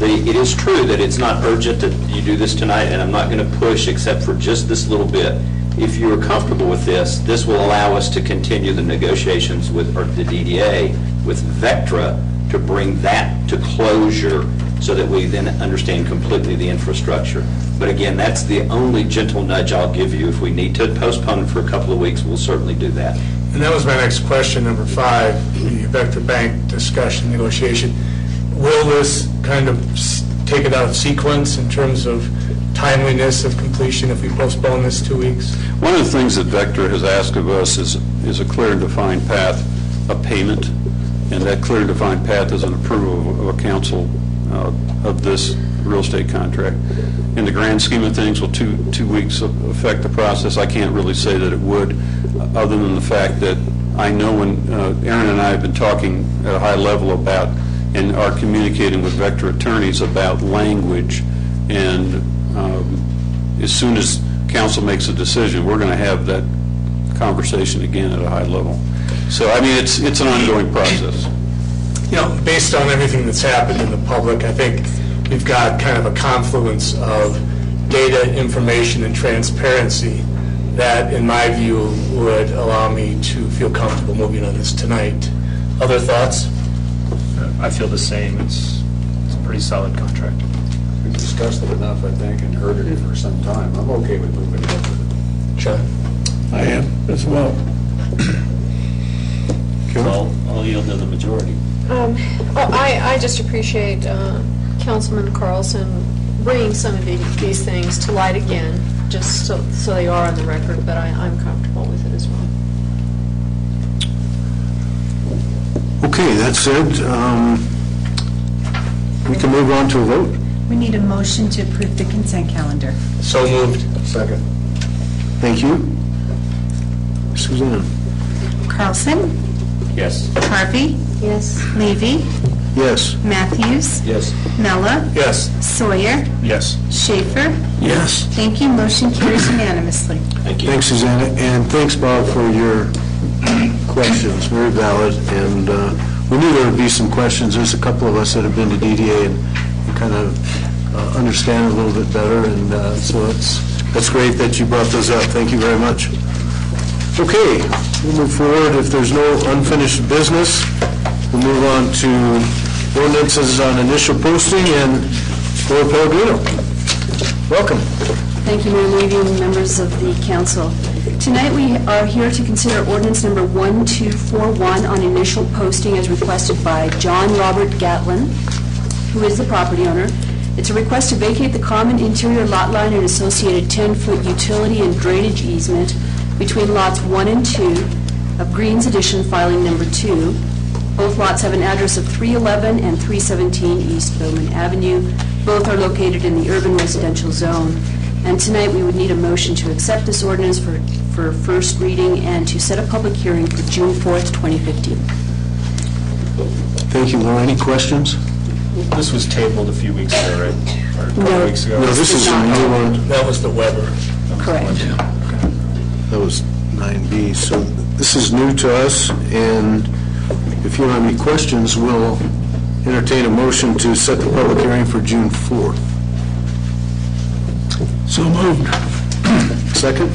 It is true that it's not urgent that you do this tonight, and I'm not going to push except for just this little bit. If you are comfortable with this, this will allow us to continue the negotiations with the DDA, with Vectra, to bring that to closure so that we then understand completely the infrastructure. But again, that's the only gentle nudge I'll give you. If we need to postpone it for a couple of weeks, we'll certainly do that. And that was my next question, number 5, the Vectra Bank discussion, negotiation. Will this kind of take it out of sequence in terms of timeliness of completion if we postpone this 2 weeks? one of the things that Vectra has asked of us is a clear and defined path of payment, and that clear and defined path is an approval of a council of this real estate contract. In the grand scheme of things, will two weeks affect the process? I can't really say that it would, other than the fact that I know when Aaron and I have been talking at a high level about and are communicating with Vectra attorneys about language, and as soon as council makes a decision, we're going to have that conversation again at a high level. So, I mean, it's an ongoing process. You know, based on everything that's happened in the public, I think we've got kind of a confluence of data, information, and transparency that, in my view, would allow me to feel comfortable moving on this tonight. Other thoughts? I feel the same. It's a pretty solid contract. We've discussed it enough, I think, and heard it for some time. I'm okay with moving ahead with it. John? I am as well. So I'll yield to the majority. I just appreciate Councilman Carlson bringing some of these things to light again, just so they are on the record, but I'm comfortable with it as well. Okay, that said, we can move on to a vote. We need a motion to approve the consent calendar. So moved. Second. Thank you. Suzanne? Carlson? Yes. Harvey? Yes. Levy? Yes. Matthews? Yes. Mella? Yes. Sawyer? Yes. Schaefer? Yes. Thank you. Motion carries unanimously. Thank you. Thanks, Susanna, and thanks, Bob, for your questions, very valid, and we knew there would be some questions. There's a couple of us that have been to DDA and kind of understand it a little bit better, and so that's great that you brought those up. Thank you very much. Okay, we'll move forward. If there's no unfinished business, we'll move on to ordinances on initial posting, and Laura Pellegrino. Welcome. Thank you, Mayor Levy, and members of the council. Tonight, we are here to consider ordinance number 1241 on initial posting as requested by John Robert Gatlin, who is the property owner. It's a request to vacate the common interior lot line and associated 10-foot utility and drainage easement between lots 1 and 2 of Greens Edition filing number 2. Both lots have an address of 311 and 317 East Bowman Avenue. Both are located in the urban residential zone. And tonight, we would need a motion to accept this ordinance for first reading and to set a public hearing for June 4th, 2015. Thank you, Laura. Any questions? This was tabled a few weeks ago, right? Or a couple No. weeks ago? No, this is a new one. That was the Weber. Correct. That was 9B. So this is new to us, and if you don't have any questions, we'll entertain a motion to set the public hearing for June 4th. So moved. Second?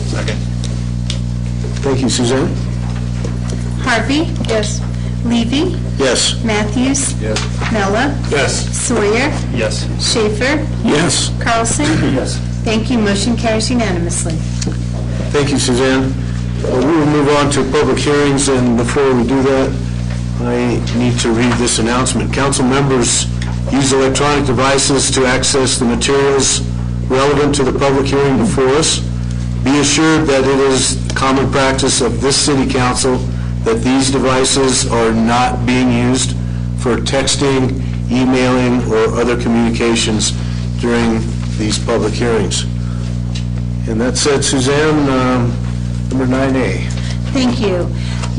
Second. Thank you, Suzanne. Harvey? Yes. Levy? Yes. Matthews? Yes. Mella? Yes. Sawyer? Yes. Schaefer? Yes. Carlson? Yes. Thank you. Motion carries unanimously. Thank you, Suzanne. We will move on to public hearings, and before we do that, I need to read this announcement. Council members use electronic devices to access the materials relevant to the public hearing before us. Be assured that it is common practice of this city council that these devices are not being used for texting, emailing, or other communications during these public hearings. And that said, Suzanne, number 9A. Thank you.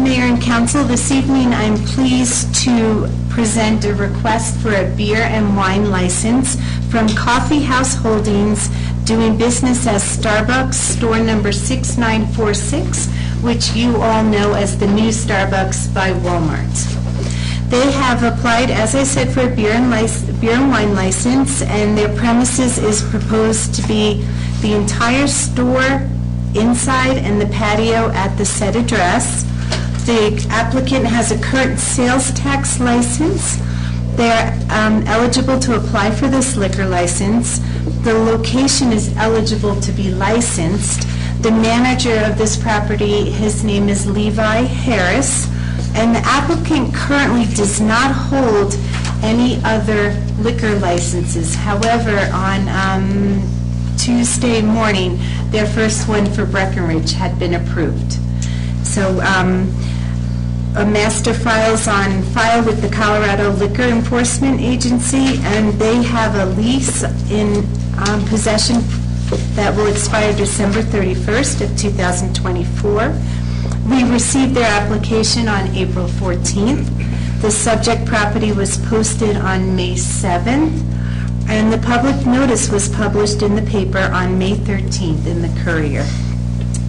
Mayor and council, this evening I'm pleased to present a request for a beer and wine license from Coffee House Holdings, doing business as Starbucks, store number 6946, which you all know as the new Starbucks by Walmart. They have applied, as I said, for a beer and wine license, and their premises is proposed to be the entire store inside and the patio at the said address. The applicant has a current sales tax license. They're eligible to apply for this liquor license. The location is eligible to be licensed. The manager of this property, his name is Levi Harris, and the applicant currently does not hold any other liquor licenses. However, on Tuesday morning, their first one for Breckenridge had been approved. So a master file's on file with the Colorado Liquor Enforcement Agency, and they have a lease in possession that will expire December 31st of 2024. We received their application on April 14th. The subject property was posted on May 7th, and the public notice was published in the paper on May 13th in the Courier.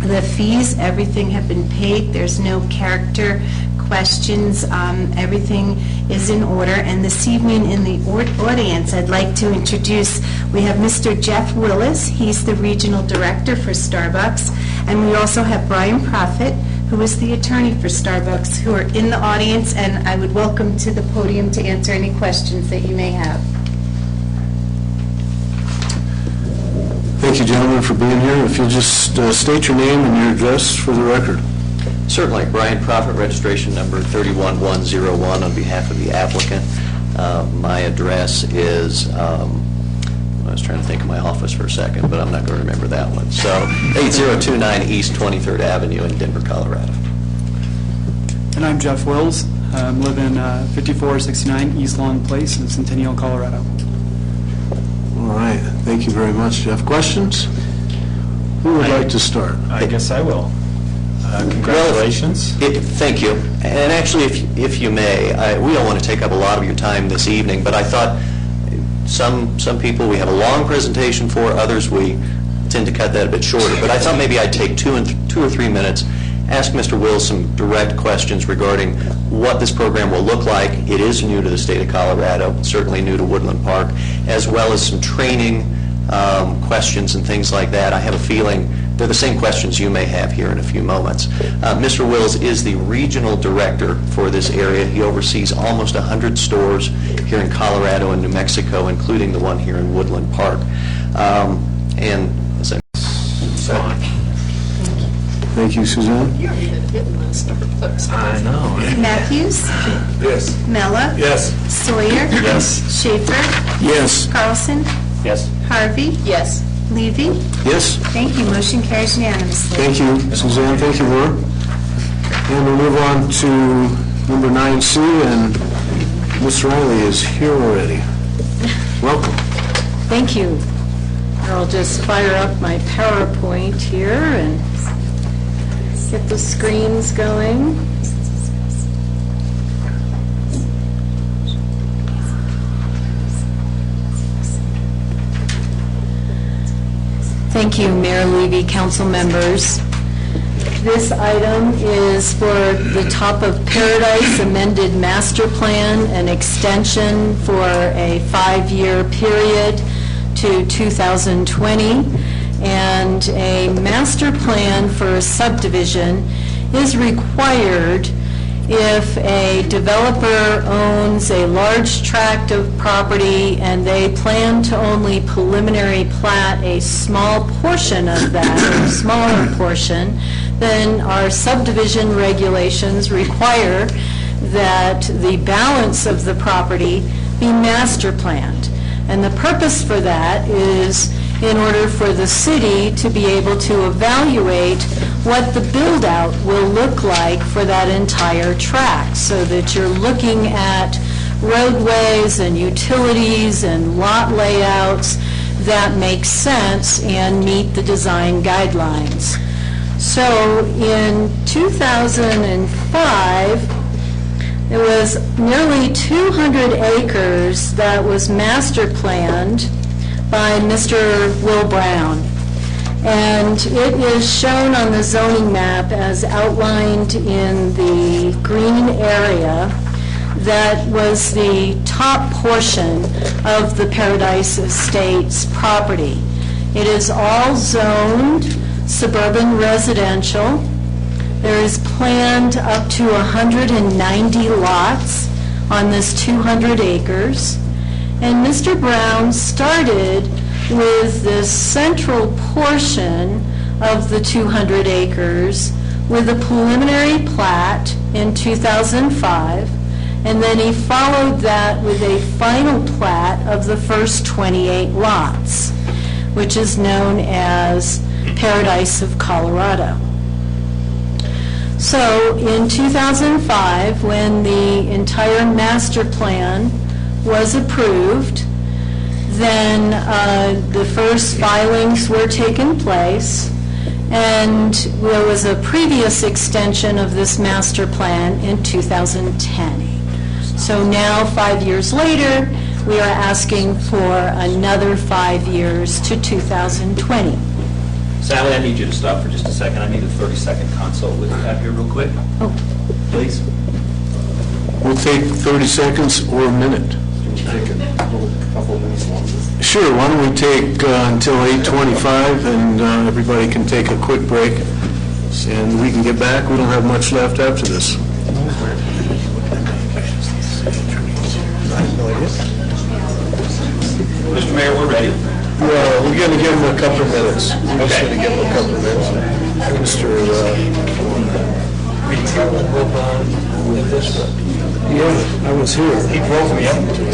The fees, everything have been paid. There's no character questions. Everything is in order. And this evening in the audience, I'd like to introduce, we have Mr. Jeff Willis. He's the regional director for Starbucks. And we also have Brian Proffitt, who is the attorney for Starbucks, who are in the audience, and I would welcome to the podium to answer any questions that you may have. Thank you, gentlemen, for being here. If you'll just state your name and your address for the record. Certainly. Brian Proffitt, registration number 31101 on behalf of the applicant. My address is, I was trying to think of my office for a second, but I'm not going to remember that one. So 8029 East 23rd Avenue in Denver, Colorado. And I'm Jeff Wills. Live in 5469 East Lawn Place in Centennial, Colorado. All right, thank you very much, Jeff. Questions? Who would like to start? I guess I will. Congratulations. Thank you. And actually, if you may, we don't want to take up a lot of your time this evening, but I thought some people we have a long presentation for, others we tend to cut that a bit shorter. But I thought maybe I'd take 2 or 3 minutes, ask Mr. Wills some direct questions regarding what this program will look like. It is new to the state of Colorado, certainly new to Woodland Park, as well as some training questions and things like that. I have a feeling they're the same questions you may have here in a few moments. Mr. Wills is the regional director for this area. He oversees almost 100 stores here in Colorado and New Mexico, including the one here in Woodland Park. And as Thank you, Suzanne. You're even hitting my start folks. I know. Matthews? Yes. Mella? Yes. Sawyer? Yes. Schaefer? Yes. Carlson? Yes. Harvey? Yes. Levy? Yes? Thank you. Motion carries unanimously. Thank you, Suzanne. Thank you, Laura. And we'll move on to number 9C, and Ms. Riley is here already. Welcome. Thank you. I'll just fire up my PowerPoint here and get the screens going. Thank you, Mayor Levy, council members. This item is for the Top of Paradise amended master plan, an extension for a 5-year period to 2020, and a master plan for a subdivision is required if a developer owns a large tract of property and they plan to only preliminary plat a small portion of that, or a smaller portion, then our subdivision regulations require that the balance of the property be master planned. And the purpose for that is in order for the city to be able to evaluate what the build-out will look like for that entire tract, so that you're looking at roadways and utilities and lot layouts that make sense and meet the design guidelines. So in 2005, there was nearly 200 acres that was master planned by Mr. Will Brown. And it is shown on the zoning map as outlined in the green area. That was the top portion of the Paradise Estates property. It is all zoned suburban residential. There is planned up to 190 lots on this 200 acres. And Mr. Brown started with this central portion of the 200 acres with a preliminary plat in 2005, and then he followed that with a final plat of the first 28 lots, which is known as Paradise of Colorado. So in 2005, when the entire master plan was approved, then the first filings were taken place, and there was a previous extension of this master plan in 2010. So now, 5 years later, we are asking for another 5 years to 2020. Sally, I need you to stop for just a second. I need a 30-second consult with you out here real quick. Oh. Please. We'll take 30 seconds or a minute. Take a couple minutes longer. Sure, why don't we take until 8:25, and everybody can take a quick break, and we can get back. We don't have much left after this. Mr. Mayor, we're ready. Well, we're going to give him a couple of minutes. We're just going to give him a couple of minutes. Mr. Yeah, I was here. He drove me up to it.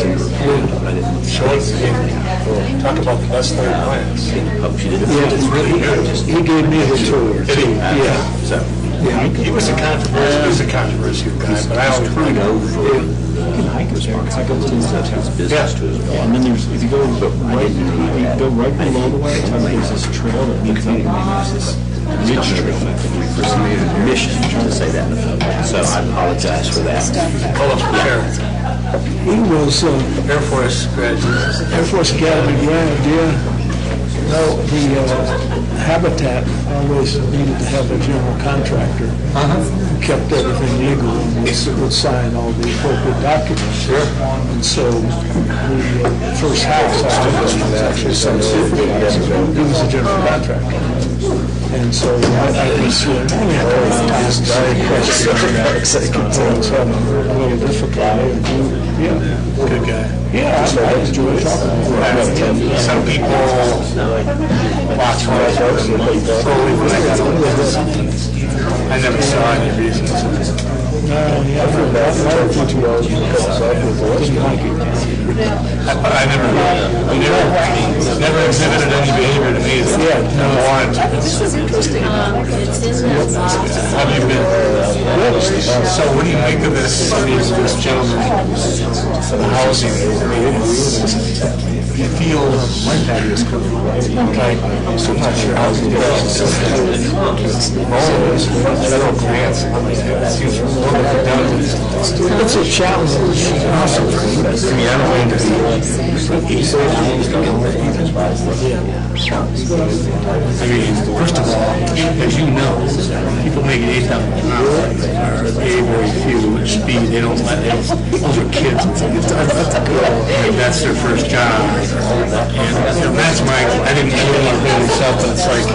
Talk about the best laid plans. Yeah, he gave me the tour. Did he? Yeah. Yeah, he was a controversial guy, but I always liked him. You can hike this park. It's like a little business to it. And then there's, if you go right below the White Tower, there's this trail that leads up, and there's this ridge trail. Mission, to say that in the film. So I apologize for that. He was Air Force graduate. Air Force Academy grad, yeah. No, the Habitat always needed to have a general contractor who kept everything legal and would sign all the appropriate documents. Sure. And so the first house I was actually some supervisor. He was a general contractor. And so I was only a couple of times very questioning. I was having a little difficulty. Yeah. Good guy. Yeah, I enjoy talking to him. Some people watch my slowly when I got older. I never saw any reason to. No, yeah, I've heard that. I never exhibited any behavior to me that I never wanted to. This is interesting. It's in the box. Have you been? So what do you make of this gentleman, the housing? You feel like that is coming, right? I'm not sure how it is. Federal grants. It's a challenge. I mean, I don't mean to be. I mean, first of all, as you know, people making $8,000 an hour are very few. Speed, they don't let those are kids. And that's their first job. And that's I didn't want to bring this up, but it's like,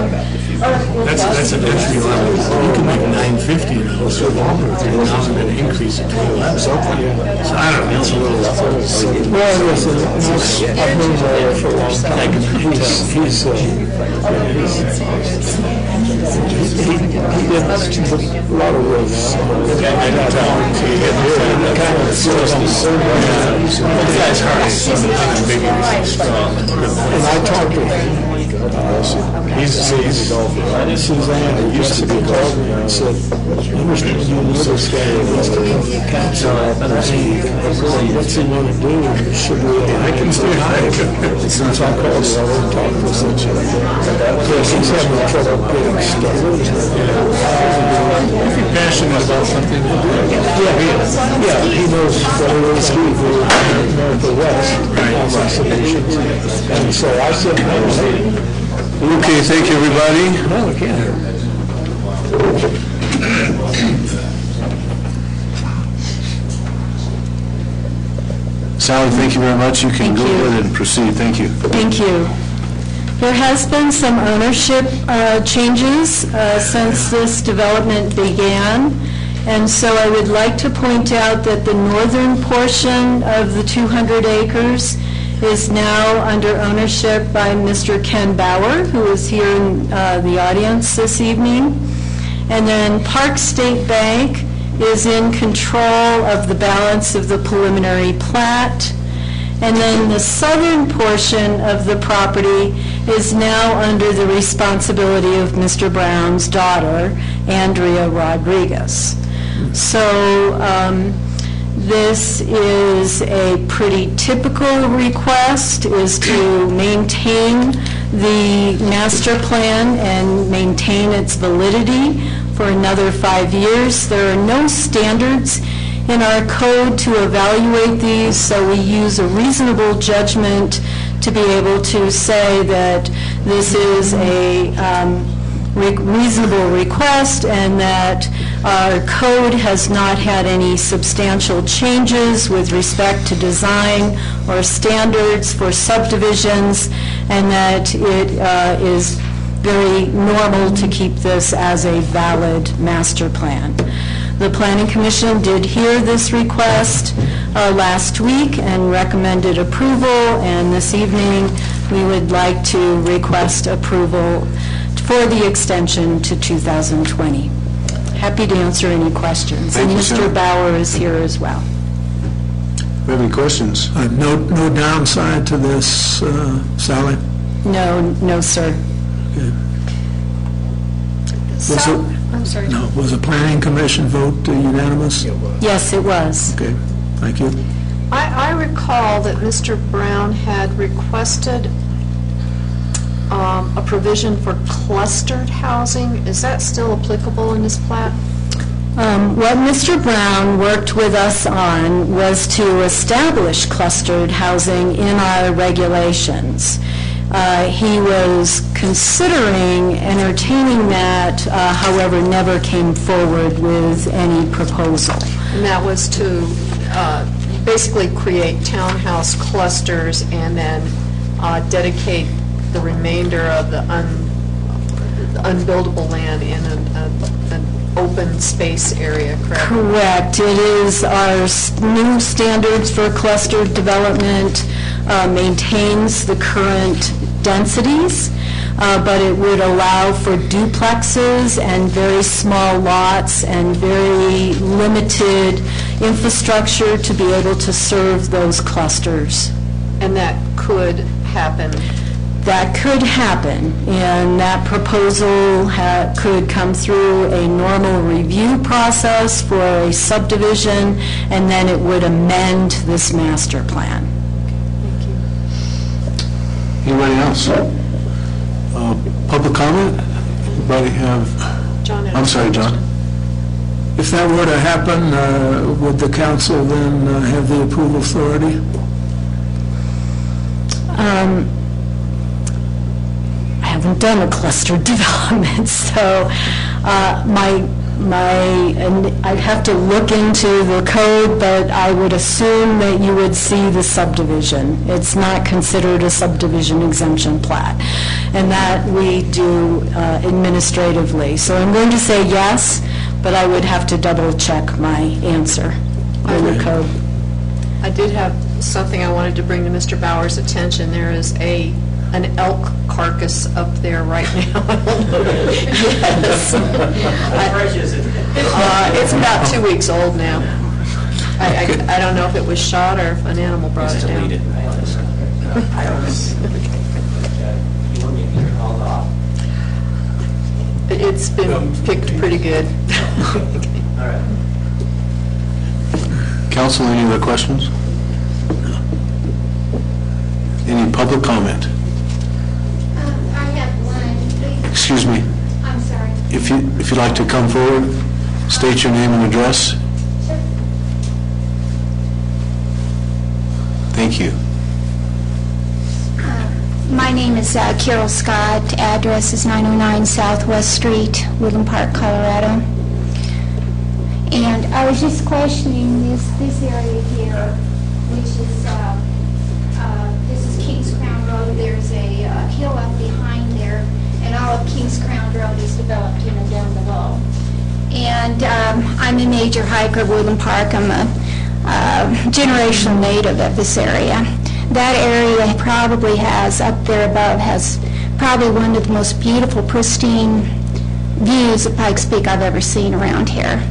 that's an entry level. You can make $950 now, so longer if you're now going to increase it to $11. So I don't know, it's a little. Well, listen, I've known Larry for a long time. He did a lot of work. The guy's hard. And I talked to him. He's a golfer. Suzanne, who used to be a golfer, and said, I understand you know this guy wants to come to the council. What's he want to do? Should we? I can see it. Since I called him, I won't talk to him. Of course, he's having trouble getting started. If you're passionate about something, yeah, he knows what it is to be north or west. And so I said, hey. Okay, thank you, everybody. No, I can't. Sally, thank you very much. You can Thank go you. ahead and proceed. Thank you. Thank you. There has been some ownership changes since this development began, and so I would like to point out that the northern portion of the 200 acres is now under ownership by Mr. Ken Bauer, who is here in the audience this evening. And then Park State Bank is in control of the balance of the preliminary plat. And then the southern portion of the property is now under the responsibility of Mr. Brown's daughter, Andrea Rodriguez. So this is a pretty typical request, is to maintain the master plan and maintain its validity for another 5 years. There are no standards in our code to evaluate these, so we use a reasonable judgment to be able to say that this is a reasonable request and that our code has not had any substantial changes with respect to design or standards for subdivisions, and that it is very normal to keep this as a valid master plan. The Planning Commission did hear this request last week and recommended approval, and this evening we would like to request approval for the extension to 2020. Happy to answer any questions. Thank you, And Sarah. Mr. Bauer is here as well. Do you have any questions? No downside to this, Sally? No, sir. Was it I'm sorry. No, was the planning commission vote unanimous? Yes, it was. Okay, thank you. I recall that Mr. Brown had requested a provision for clustered housing. Is that still applicable in this plat? What Mr. Brown worked with us on was to establish clustered housing in our regulations. He was considering entertaining that, however, never came forward with any proposal. And that was to basically create townhouse clusters and then dedicate the remainder of the unbuildable land in an open space area, correct? Correct. It is our new standards for clustered development, maintains the current densities, but it would allow for duplexes and very small lots and very limited infrastructure to be able to serve those clusters. And that could happen? That could happen, and that proposal could come through a normal review process for a subdivision, and then it would amend this master plan. Anybody else? Public comment? Anybody have? John, I'm sorry, John. If that were to happen, would the council then have the approval authority? I haven't done a clustered development, so I'd have to look into the code, but I would assume that you would see the subdivision. It's not considered a subdivision exemption plat, and that we do administratively. So I'm going to say yes, but I would have to double check my answer on the code. I did have something I wanted to bring to Mr. Bauer's attention. There is an elk carcass up there right now. I don't know. Yes. How fresh is it? It's about 2 weeks old now. I don't know if it was shot or if an animal brought it down. It's been picked pretty good. All right. Council, any other questions? Any public comment? I have one. Please. Excuse me. I'm sorry. If you'd like to come forward, state your name and address. Sure. Thank you. My name is Carol Scott. Address is 909 Southwest Street, Woodland Park, Colorado. And I was just questioning this area here, which is this is Kings Crown Road. There's a hill up behind there, and all of Kings Crown Road is developed in and down below. And I'm a major hiker of Woodland Park. I'm a generational native of this area. That area probably has, up there above, has probably one of the most beautiful, pristine views of Pikes Peak I've ever seen around here.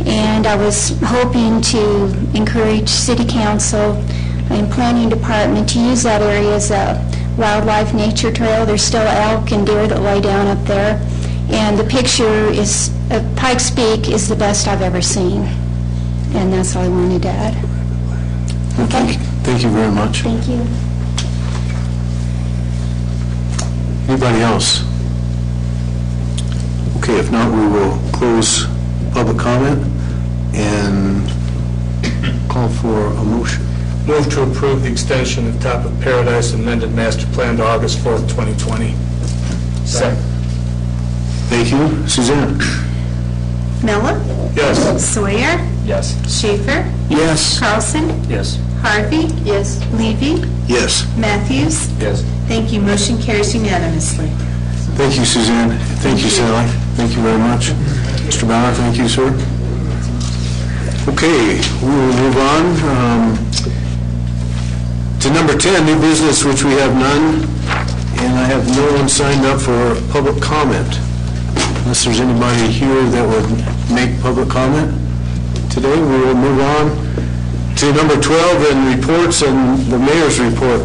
And I was hoping to encourage City Council and Planning Department to use that area as a wildlife nature trail. There's still elk and deer that lay down up there. And the picture is, Pikes Peak is the best I've ever seen. And that's all I wanted to add. Okay. Thank you very much. Thank you. Anybody else? Okay, if not, we will close public comment and call for a motion. Move to approve the extension of Top of Paradise amended master plan to August 4th, 2020. Second. Thank you. Suzanne? Miller? Yes. Sawyer? Yes. Schaefer? Yes. Carlson? Yes. Harvey? Yes. Levy? Yes. Matthews? Yes. Thank you. Motion carries unanimously. Thank you, Suzanne. Thank you, Sally. Thank you very much. Mr. Bauer, thank you, sir. Okay, we will move on to number 10, new business, which we have none, and I have no one signed up for public comment. Unless there's anybody here that would make public comment today, we will move on to number 12, and reports and the mayor's report.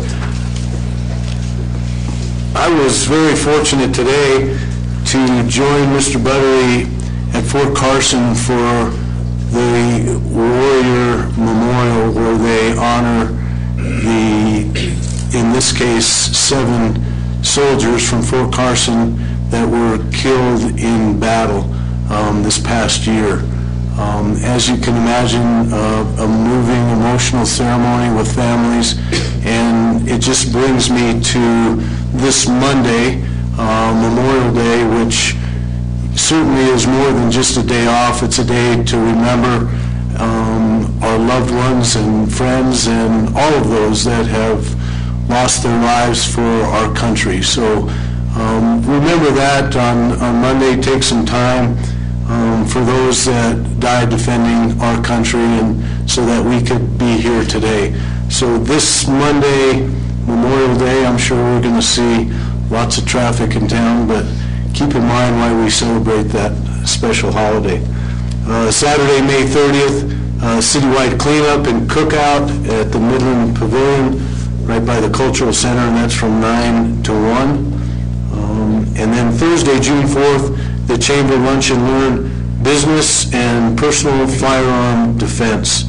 I was very fortunate today to join Mr. Buttery at Fort Carson for the Warrior Memorial, where they honor in this case, 7 soldiers from Fort Carson that were killed in battle this past year. As you can imagine, a moving, emotional ceremony with families, and it just brings me to this Monday, Memorial Day, which certainly is more than just a day off. It's a day to remember our loved ones and friends and all of those that have lost their lives for our country. So remember that on Monday. Take some time for those that died defending our country, and so that we could be here today. So this Monday, Memorial Day, I'm sure we're going to see lots of traffic in town, but keep in mind why we celebrate that special holiday. Saturday, May 30th, citywide cleanup and cookout at the Midland Pavilion, right by the Cultural Center, and that's from 9 to 1. And then Thursday, June 4th, the Chamber Lunch and Learn Business and Personal Firearm Defense.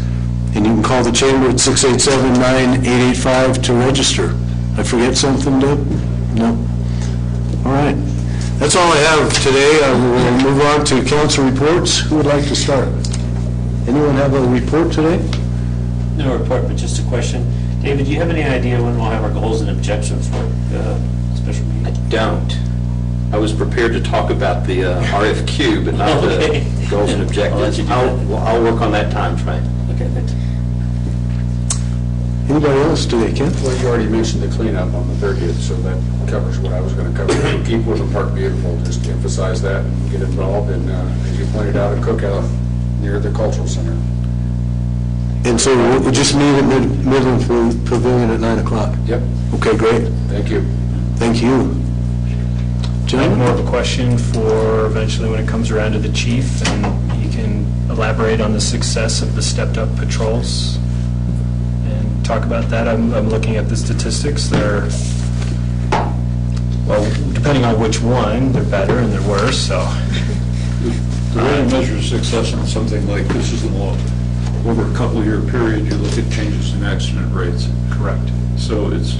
And you can call the Chamber at 687-9885 to register. I forget something, Deb? No? All right. That's all I have today. We'll move on to council reports. Who would like to start? Anyone have a report today? No report, but just a question. David, do you have any idea when we'll have our goals and objectives for special meeting? I don't. I was prepared to talk about the RFQ, but not the goals and objectives. I'll work on that time frame. Okay, thanks. Anybody else today, Ken? Well, you already mentioned the cleanup on the 30th, so that covers what I was going to cover. We'll keep Woodland Park beautiful, just to emphasize that and get involved. And as you pointed out, a cookout near the Cultural Center. And so we'll just meet at Midland Pavilion at 9 o'clock? Yep. Okay, great. Thank you. Thank you. I have more of a question for eventually when it comes around to the chief, and he can elaborate on the success of the stepped-up patrols and talk about that. I'm looking at the statistics. They're, well, depending on which one, they're better and they're worse, so. The way to measure success on something like this is the law. Over a couple-year period, you look at changes in accident rates. Correct. So it's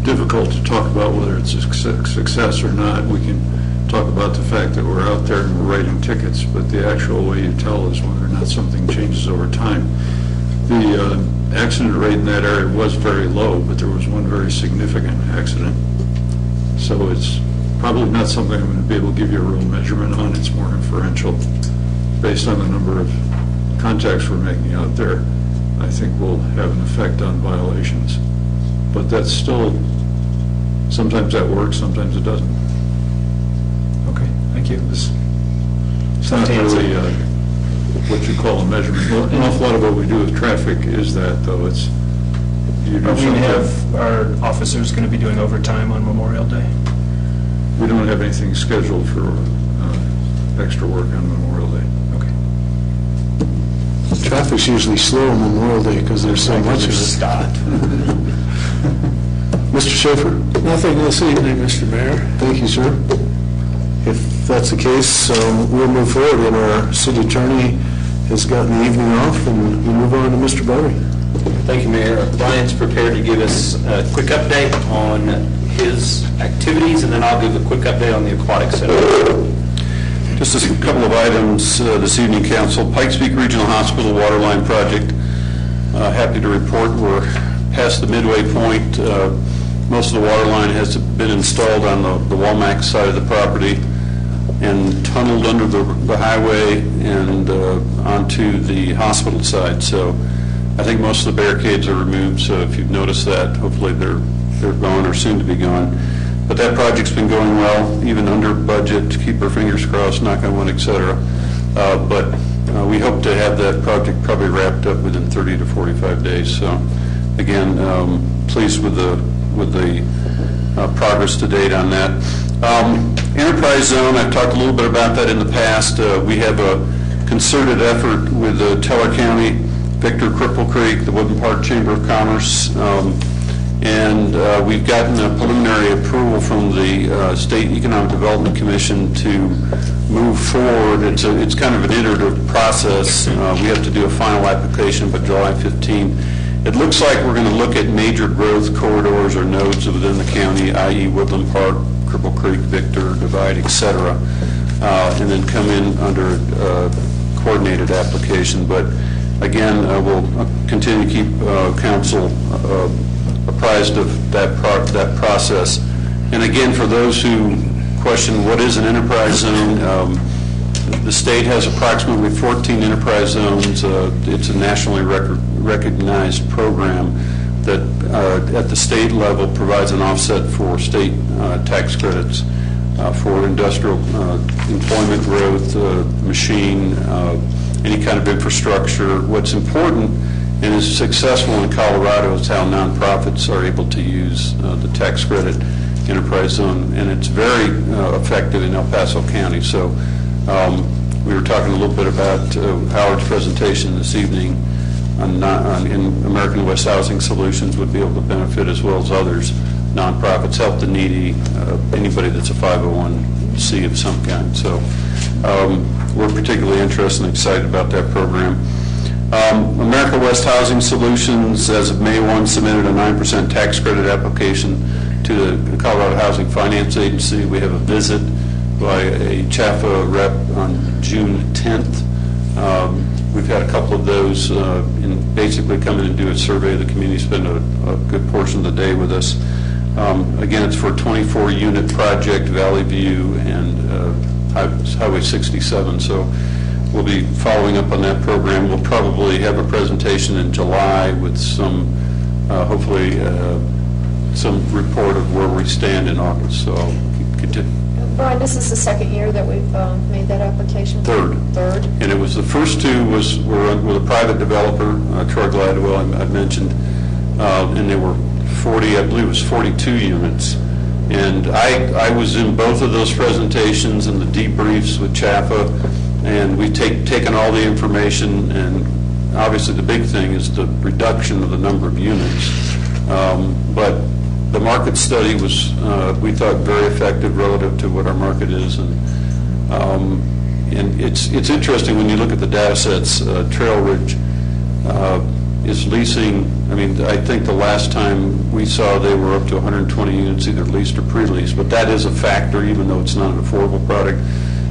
difficult to talk about whether it's a success or not. We can talk about the fact that we're out there and we're writing tickets, but the actual way you tell is whether or not something changes over time. The accident rate in that area was very low, but there was one very significant accident. So it's probably not something I'm going to be able to give you a real measurement on. It's more inferential. Based on the number of contacts we're making out there, I think we'll have an effect on violations. But that's still, sometimes that works, sometimes it doesn't. Okay, thank you. It's not really what you call a measurement. An awful lot of what we do with traffic is that, though. It's you do Are we something. have our officers going to be doing overtime on Memorial Day? We don't have anything scheduled for extra work on Memorial Day. Traffic's usually slow on Memorial Day because there's so much of it. Stop. Mr. Schaefer? Nothing this evening, Mr. Mayor. Thank you, sir. If that's the case, we'll move forward, and our city attorney has gotten the evening off, and we move on to Mr. Bowry. Thank you, Mayor. Brian's prepared to give us a quick update on his activities, and then I'll give a quick update on the Aquatic Center. Just a couple of items this evening, Council. Pikes Peak Regional Hospital Waterline Project. Happy to report we're past the midway point. Most of the water line has been installed on the Walmack side of the property and tunneled under the highway and onto the hospital side. So I think most of the barricades are removed. So if you've noticed that, hopefully they're gone or soon to be gone. But that project's been going well, even under budget, to keep our fingers crossed, knock on wood, et cetera. But we hope to have that project probably wrapped up within 30 to 45 days. So again, pleased with the progress to date on that. Enterprise Zone, I've talked a little bit about that in the past. We have a concerted effort with Teller County, Victor Cripple Creek, the Woodland Park Chamber of Commerce, And we've gotten a preliminary approval from the State Economic Development Commission to move forward. It's kind of an iterative process. We have to do a final application by July 15. It looks like we're going to look at major growth corridors or nodes within the county, i.e. Woodland Park, Cripple Creek, Victor, Divide, et cetera, and then come in under a coordinated application. But again, we'll continue to keep council apprised of that process. And again, for those who question what is an enterprise zone, the state has approximately 14 enterprise zones. It's a nationally recognized program that at the state level provides an offset for state tax credits for industrial employment growth, machine, any kind of infrastructure. What's important and is successful in Colorado is how nonprofits are able to use the tax credit enterprise zone, and it's very effective in El Paso County. So we were talking a little bit about Howard's presentation this evening in American West Housing Solutions would be able to benefit as well as others, nonprofits, help the needy, anybody that's a 501c of some kind. So we're particularly interested and excited about that program. America West Housing Solutions, as of May 1, submitted a 9% tax credit application to the Colorado Housing Finance Agency. We have a visit by a CHAFA rep on June 10th. We've had a couple of those and basically come in and do a survey of the community, spend a good portion of the day with us. Again, it's for a 24-unit project, Valley View and Highway 67. So we'll be following up on that program. We'll probably have a presentation in July with some, hopefully, some report of where we stand in August. So I'll continue. Brian, this is the second year that we've made that application? Third. And it was the first two were with a private developer, Troy Gladwell, I mentioned, and they were 40, I believe it was 42 units. And I was in both of those presentations and the debriefs with CHAFA, and we've taken all the information, and obviously the big thing is the reduction of the number of units. But the market study was, we thought, very effective relative to what our market is, and it's interesting when you look at the data sets. Trail Ridge is leasing. I mean, I think the last time we saw they were up to 120 units, either leased or pre-leased. But that is a factor, even though it's not an affordable product.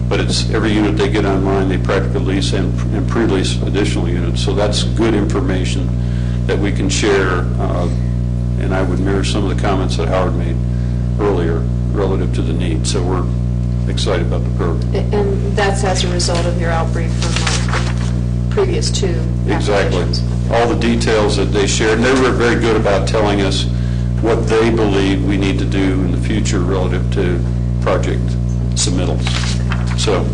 But it's every unit they get online, they practically lease and pre-lease additional units. So that's good information that we can share. And I would mirror some of the comments that Howard made earlier relative to the need. So we're excited about the program. And that's as a result of your outbrief from the previous two Exactly. applications. All the details that they shared, and they were very good about telling us what they believe we need to do in the future relative to project submittals. So,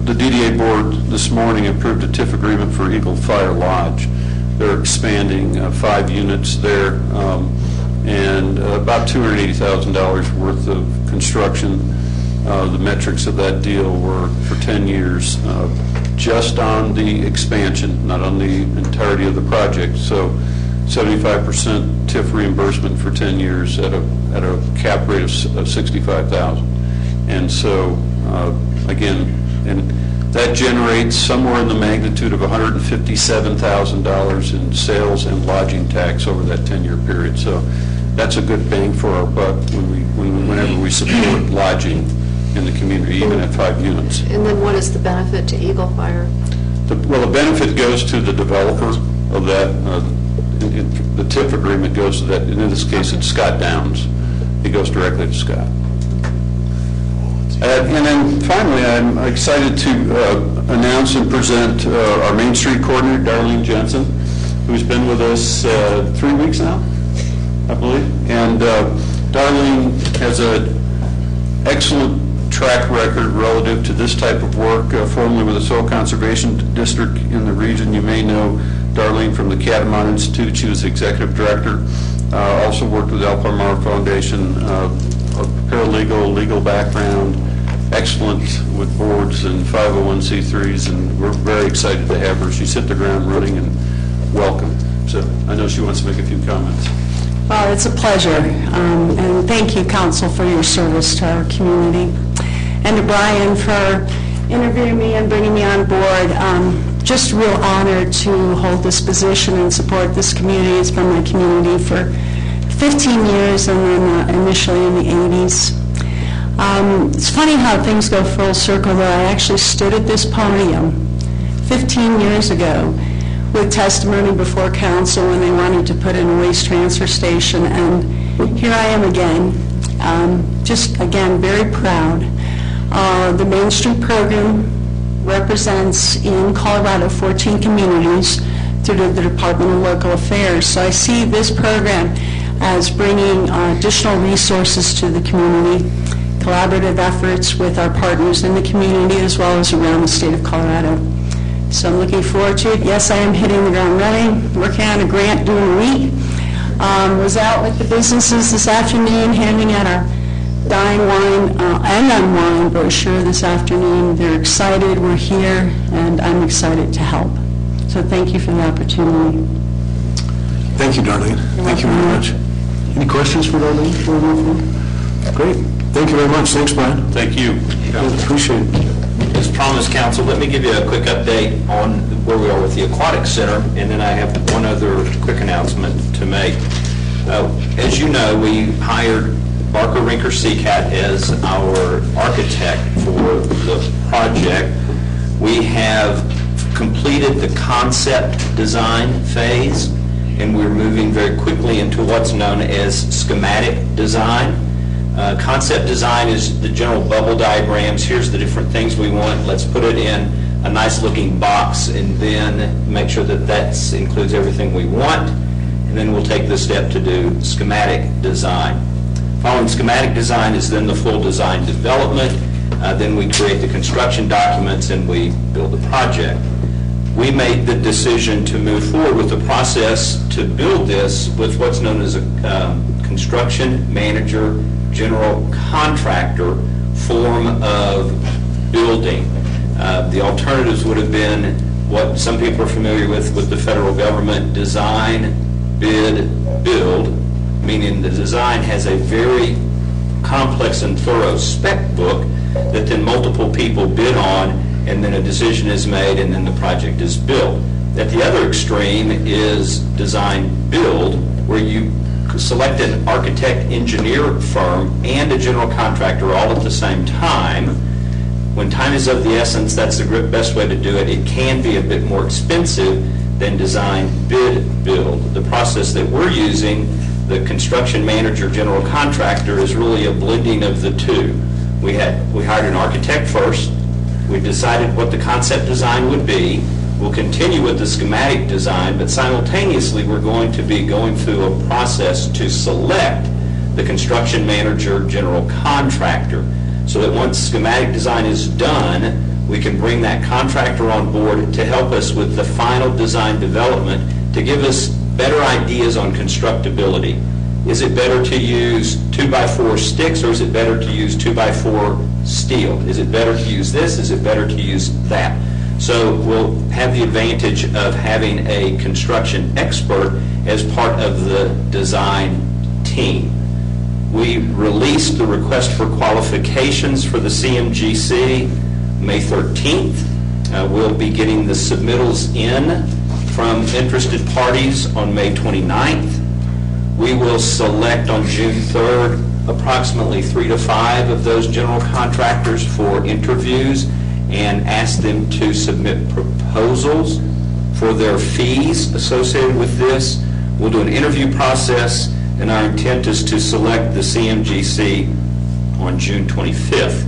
the DDA board this morning approved a TIF agreement for Eagle Fire Lodge. They're expanding 5 units there, and about $280,000 worth of construction. The metrics of that deal were for 10 years, just on the expansion, not on the entirety of the project. So 75% TIF reimbursement for 10 years at a cap rate of $65,000. And so, again, and that generates somewhere in the magnitude of $157,000 in sales and lodging tax over that 10-year period. So that's a good bang for our buck whenever we support lodging in the community, even at 5 units. And then what is the benefit to Eagle Fire? The benefit goes to the developer of that. The TIF agreement goes to that. In this case, it's Scott Downs. It goes directly to Scott. And then finally, I'm excited to announce and present our Main Street coordinator, Darlene Jensen, who's been with us 3 weeks now, I believe. And Darlene has an excellent track record relative to this type of work, formerly with the Soil Conservation District in the region. You may know Darlene from the Catamount Institute. She was the executive director. Also worked with the Al Palmar Foundation, a paralegal, legal background, excellent with boards and 501c3s, and we're very excited to have her. She's hit the ground running and welcome. So I know she wants to make a few comments. Well, it's a pleasure, and thank you, Council, for your service to our community, and to Brian for interviewing me and bringing me on board. Just a real honor to hold this position and support this community. It's been my community for 15 years, and then initially in the 80s. It's funny how things go full circle, though. I actually stood at this podium 15 years ago with testimony before council when they wanted to put in a waste transfer station, and here I am again, just again very proud. The Main Street program represents in Colorado 14 communities through the Department of Local Affairs, so I see this program as bringing additional resources to the community, collaborative efforts with our partners in the community as well as around the state of Colorado. So I'm looking forward to it. Yes, I am hitting the ground running, working on a grant during the week. Was out with the businesses this afternoon, handing out our Dine Wine and Unwine brochure this afternoon. They're excited, we're here, and I'm excited to help. So thank you for the opportunity. Thank you, Darlene. Thank you very much. Any questions for Darlene? Great. Thank you very much. Thanks, Brian. Thank you. Appreciate it. As promised, Council, let me give you a quick update on where we are with the Aquatic Center, and then I have one other quick announcement to make. As you know, we hired Barker Rinker Seacat as our architect for the project. We have completed the concept design phase, and we're moving very quickly into what's known as schematic design. Concept design is the general bubble diagrams. Here's the different things we want. Let's put it in a nice looking box and then make sure that that includes everything we want. And then we'll take the step to do schematic design. Following schematic design is then the full design development. Then we create the construction documents and we build the project. We made the decision to move forward with the process to build this with what's known as a construction manager general contractor form of building. The alternatives would have been what some people are familiar with the federal government: design, bid, build, meaning the design has a very complex and thorough spec book that then multiple people bid on, and then a decision is made, and then the project is built. At the other extreme is design build, where you select an architect engineer firm and a general contractor all at the same time. When time is of the essence, that's the best way to do it. It can be a bit more expensive than design bid build. The process that we're using, the construction manager general contractor, is really a blending of the two. We hired an architect first. We decided what the concept design would be. We'll continue with the schematic design, but simultaneously we're going to be going through a process to select the construction manager general contractor, so that once schematic design is done, we can bring that contractor on board to help us with the final design development, to give us better ideas on constructability. Is it better to use 2x4 sticks, or is it better to use 2x4 steel? Is it better to use this? Is it better to use that? So we'll have the advantage of having a construction expert as part of the design team. We released the request for qualifications for the CMGC May 13th. We'll be getting the submittals in from interested parties on May 29th. We will select on June 3rd approximately 3 to 5 of those general contractors for interviews and ask them to submit proposals for their fees associated with this. We'll do an interview process, and our intent is to select the CMGC on June 25th.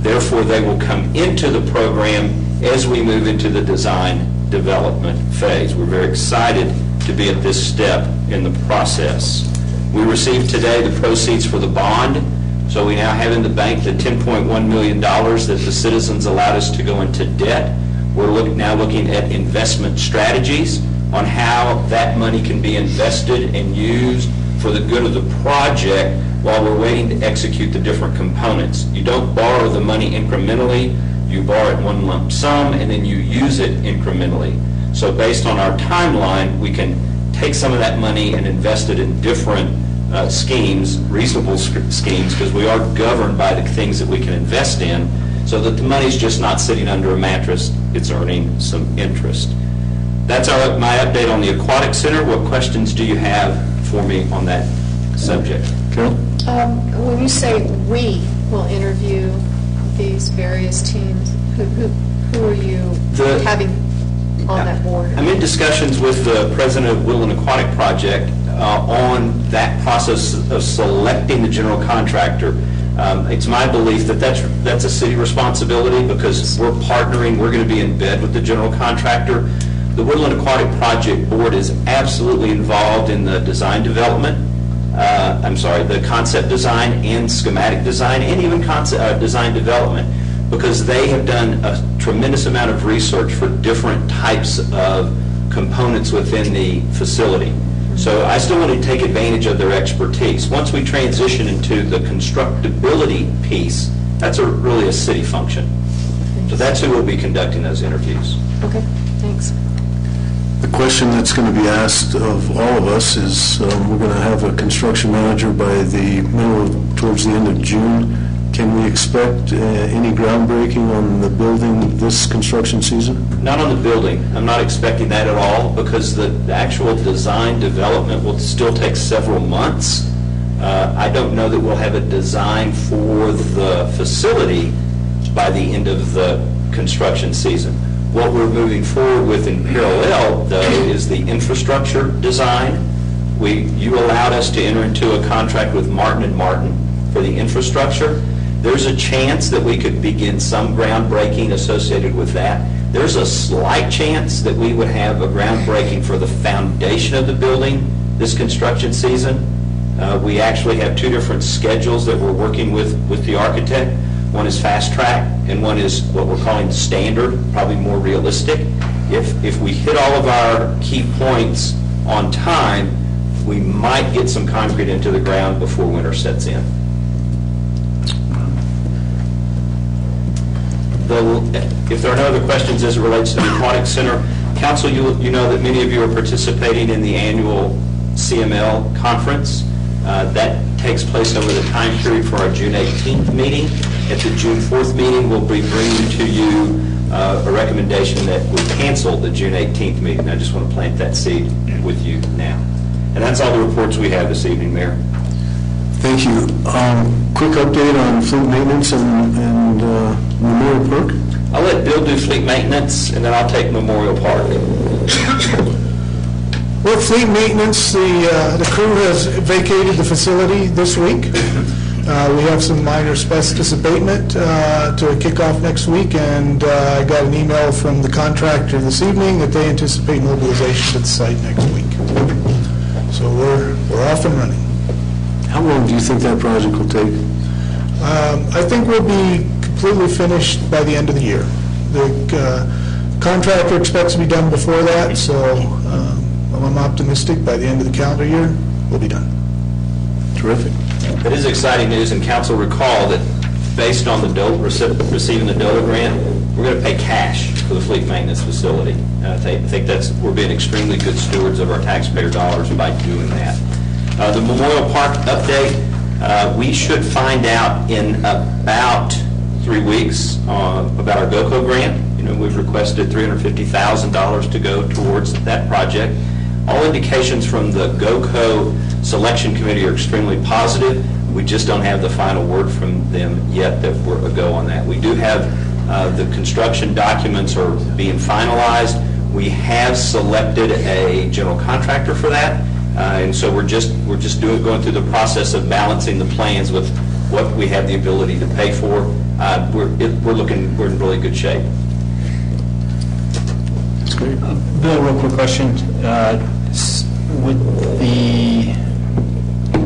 Therefore, they will come into the program as we move into the design development phase. We're very excited to be at this step in the process. We received today the proceeds for the bond. So we now have in the bank the $10.1 million that the citizens allowed us to go into debt. We're now looking at investment strategies on how that money can be invested and used for the good of the project while we're waiting to execute the different components. You don't borrow the money incrementally. You borrow it one lump sum, and then you use it incrementally. So based on our timeline, we can take some of that money and invest it in different schemes, reasonable schemes, because we are governed by the things that we can invest in, so that the money's just not sitting under a mattress, it's earning some interest. That's my update on the Aquatic Center. What questions do you have for me on that subject? Carol? When you say we will interview these various teams, who are you having on that board? I'm in discussions with the president of Woodland Aquatic Project on that process of selecting the general contractor. It's my belief that that's a city responsibility because we're partnering, we're going to be in bed with the general contractor. The Woodland Aquatic Project Board is absolutely involved in the design development, the concept design and schematic design and even design development, because they have done a tremendous amount of research for different types of components within the facility. So I still want to take advantage of their expertise. Once we transition into the constructability piece, that's really a city function. So that's who will be conducting those interviews. Okay, thanks. The question that's going to be asked of all of us is, we're going to have a construction manager by the towards the end of June. Can we expect any groundbreaking on the building this construction season? Not on the building. I'm not expecting that at all because the actual design development will still take several months. I don't know that we'll have a design for the facility by the end of the construction season. What we're moving forward with in parallel, though, is the infrastructure design. You allowed us to enter into a contract with Martin & Martin for the infrastructure. There's a chance that we could begin some groundbreaking associated with that. There's a slight chance that we would have a groundbreaking for the foundation of the building this construction season. We actually have two different schedules that we're working with the architect. One is fast track, and one is what we're calling standard, probably more realistic. If we hit all of our key points on time, we might get some concrete into the ground before winter sets in. If there are no other questions as it relates to the Aquatic Center, Council, you know that many of you are participating in the annual CML conference. That takes place over the time period for our June 18th meeting. At the June 4th meeting, we'll be bringing to you a recommendation that we cancel the June 18th meeting. I just want to plant that seed with you now. And that's all the reports we have this evening, Mayor. Thank you. Quick update on fleet maintenance and Memorial Park. I'll let Bill do fleet maintenance, and then I'll take Memorial Park. Well, fleet maintenance, the crew has vacated the facility this week. We have some minor asbestos abatement to kick off next week, and I got an email from the contractor this evening that they anticipate mobilization at the site next week. So we're off and running. How long do you think that project will take? I think we'll be completely finished by the end of the year. The contractor expects to be done before that, so I'm optimistic by the end of the calendar year, we'll be done. Terrific. It is exciting news, and Council recall that based on the receiving the DOLA grant, we're going to pay cash for the fleet maintenance facility. I think we're being extremely good stewards of our taxpayer dollars by doing that. The Memorial Park update, we should find out in about 3 weeks about our GOCO grant. We've requested $350,000 to go towards that project. All indications from the GOCO selection committee are extremely positive. We just don't have the final word from them yet that we're a go on that. We do have the construction documents are being finalized. We have selected a general contractor for that, and so we're just going through the process of balancing the plans with what we have the ability to pay for. We're in really good shape. That's great. Bill, real quick question. Would the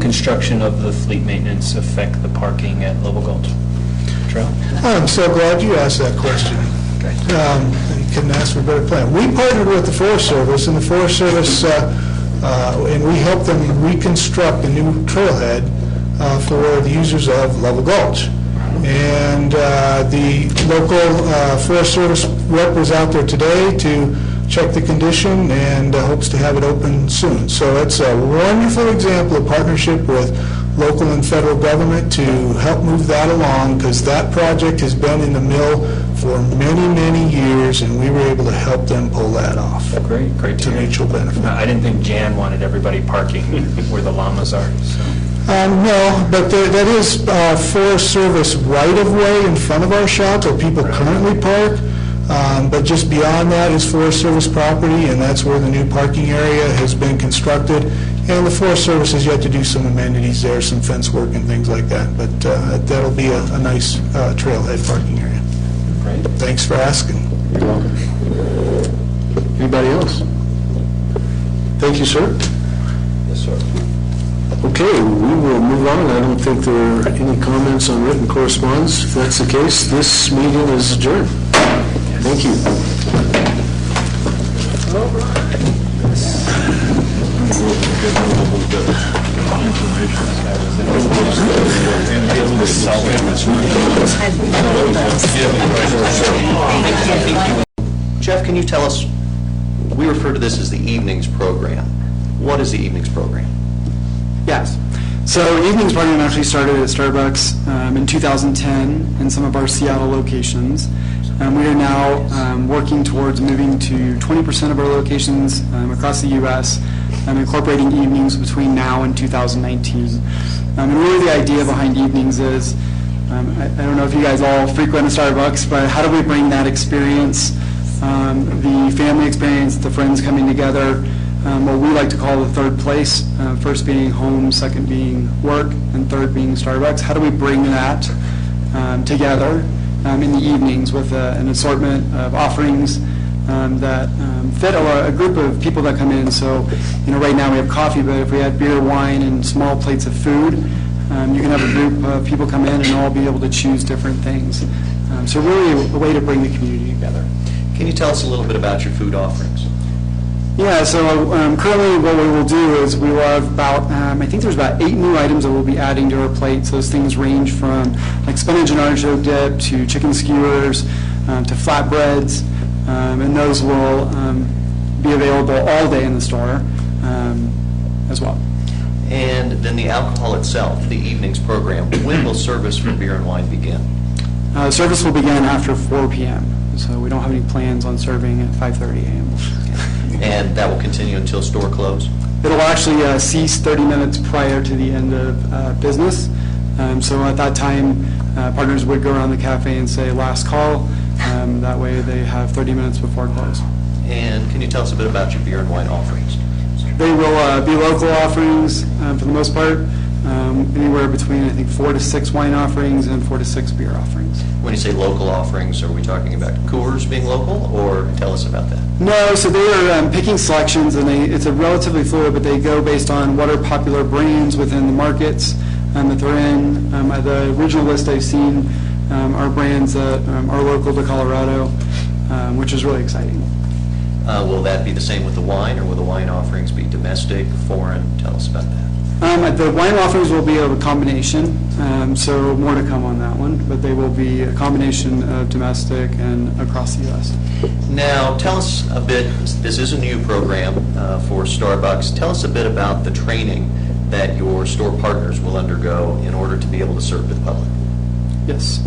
construction of the fleet maintenance affect the parking at Lovell Gulch Trail? I'm so glad you asked that question. You couldn't ask for a better plan. We partnered with the Forest Service, and the Forest Service, and we helped them reconstruct a new trailhead for the users of Lovell Gulch. And the local Forest Service rep was out there today to checked the condition and hopes to have it open soon. So it's a wonderful example of partnership with local and federal government to help move that along, because that project has been in the mill for many, many years, and we were able to help them pull that off. Great, great to mutual benefit. I didn't think Jan wanted everybody parking where the llamas are, so. No, but that is Forest Service right-of-way in front of our shop where people currently park. But just beyond that is Forest Service property, and that's where the new parking area has been constructed. And the Forest Service has yet to do some amenities there, some fence work and things like that. But that'll be a nice trailhead parking area. Great. Thanks for asking. You're welcome. Anybody else? Thank you, sir. Yes, sir. Okay, we will move on. I don't think there are any comments on written correspondence. If that's the case, this meeting is adjourned. Thank you. Jeff, can you tell us, we refer to this as the evenings program. What is the evenings program? Yes. So evenings program actually started at Starbucks in 2010 in some of our Seattle locations. We are now working towards moving to 20% of our locations across the U.S., incorporating evenings between now and 2019. And really the idea behind evenings is, I don't know if you guys all frequent a Starbucks, but how do we bring that experience, the family experience, the friends coming together, what we like to call the third place, first being home, second being work, and third being Starbucks. How do we bring that together in the evenings with an assortment of offerings that fit a group of people that come in? So, right now we have coffee, but if we had beer, wine, and small plates of food, you can have a group of people come in and all be able to choose different things. So really a way to bring the community together. Can you tell us a little bit about your food offerings? Yeah, so currently what we will do is we will have about, I think there's about 8 new items that we'll be adding to our plates. Those things range from like spinach and artichoke dip to chicken skewers to flatbreads, and those will be available all day in the store as well. And then the alcohol itself, the evenings program, when will service for beer and wine begin? Service will begin after 4 p.m., so we don't have any plans on serving at 5:30 a.m. And that will continue until store close? It'll actually cease 30 minutes prior to the end of business. So at that time, partners would go around the cafe and say, last call. That way they have 30 minutes before close. And can you tell us a bit about your beer and wine offerings? They will be local offerings for the most part, anywhere between, I think, 4 to 6 wine offerings and 4 to 6 beer offerings. When you say local offerings, are we talking about Coors being local, or tell us about that? No, so they are picking selections, and it's a relatively fluid, but they go based on what are popular brands within the markets that they're in. The original list I've seen are brands that are local to Colorado, which is really exciting. Will that be the same with the wine, or will the wine offerings be domestic, foreign? Tell us about that. The wine offerings will be of a combination, so more to come on that one, but they will be a combination of domestic and across the U.S. Now, tell us a bit, this is a new program for Starbucks. Tell us a bit about the training that your store partners will undergo in order to be able to serve the public. Yes.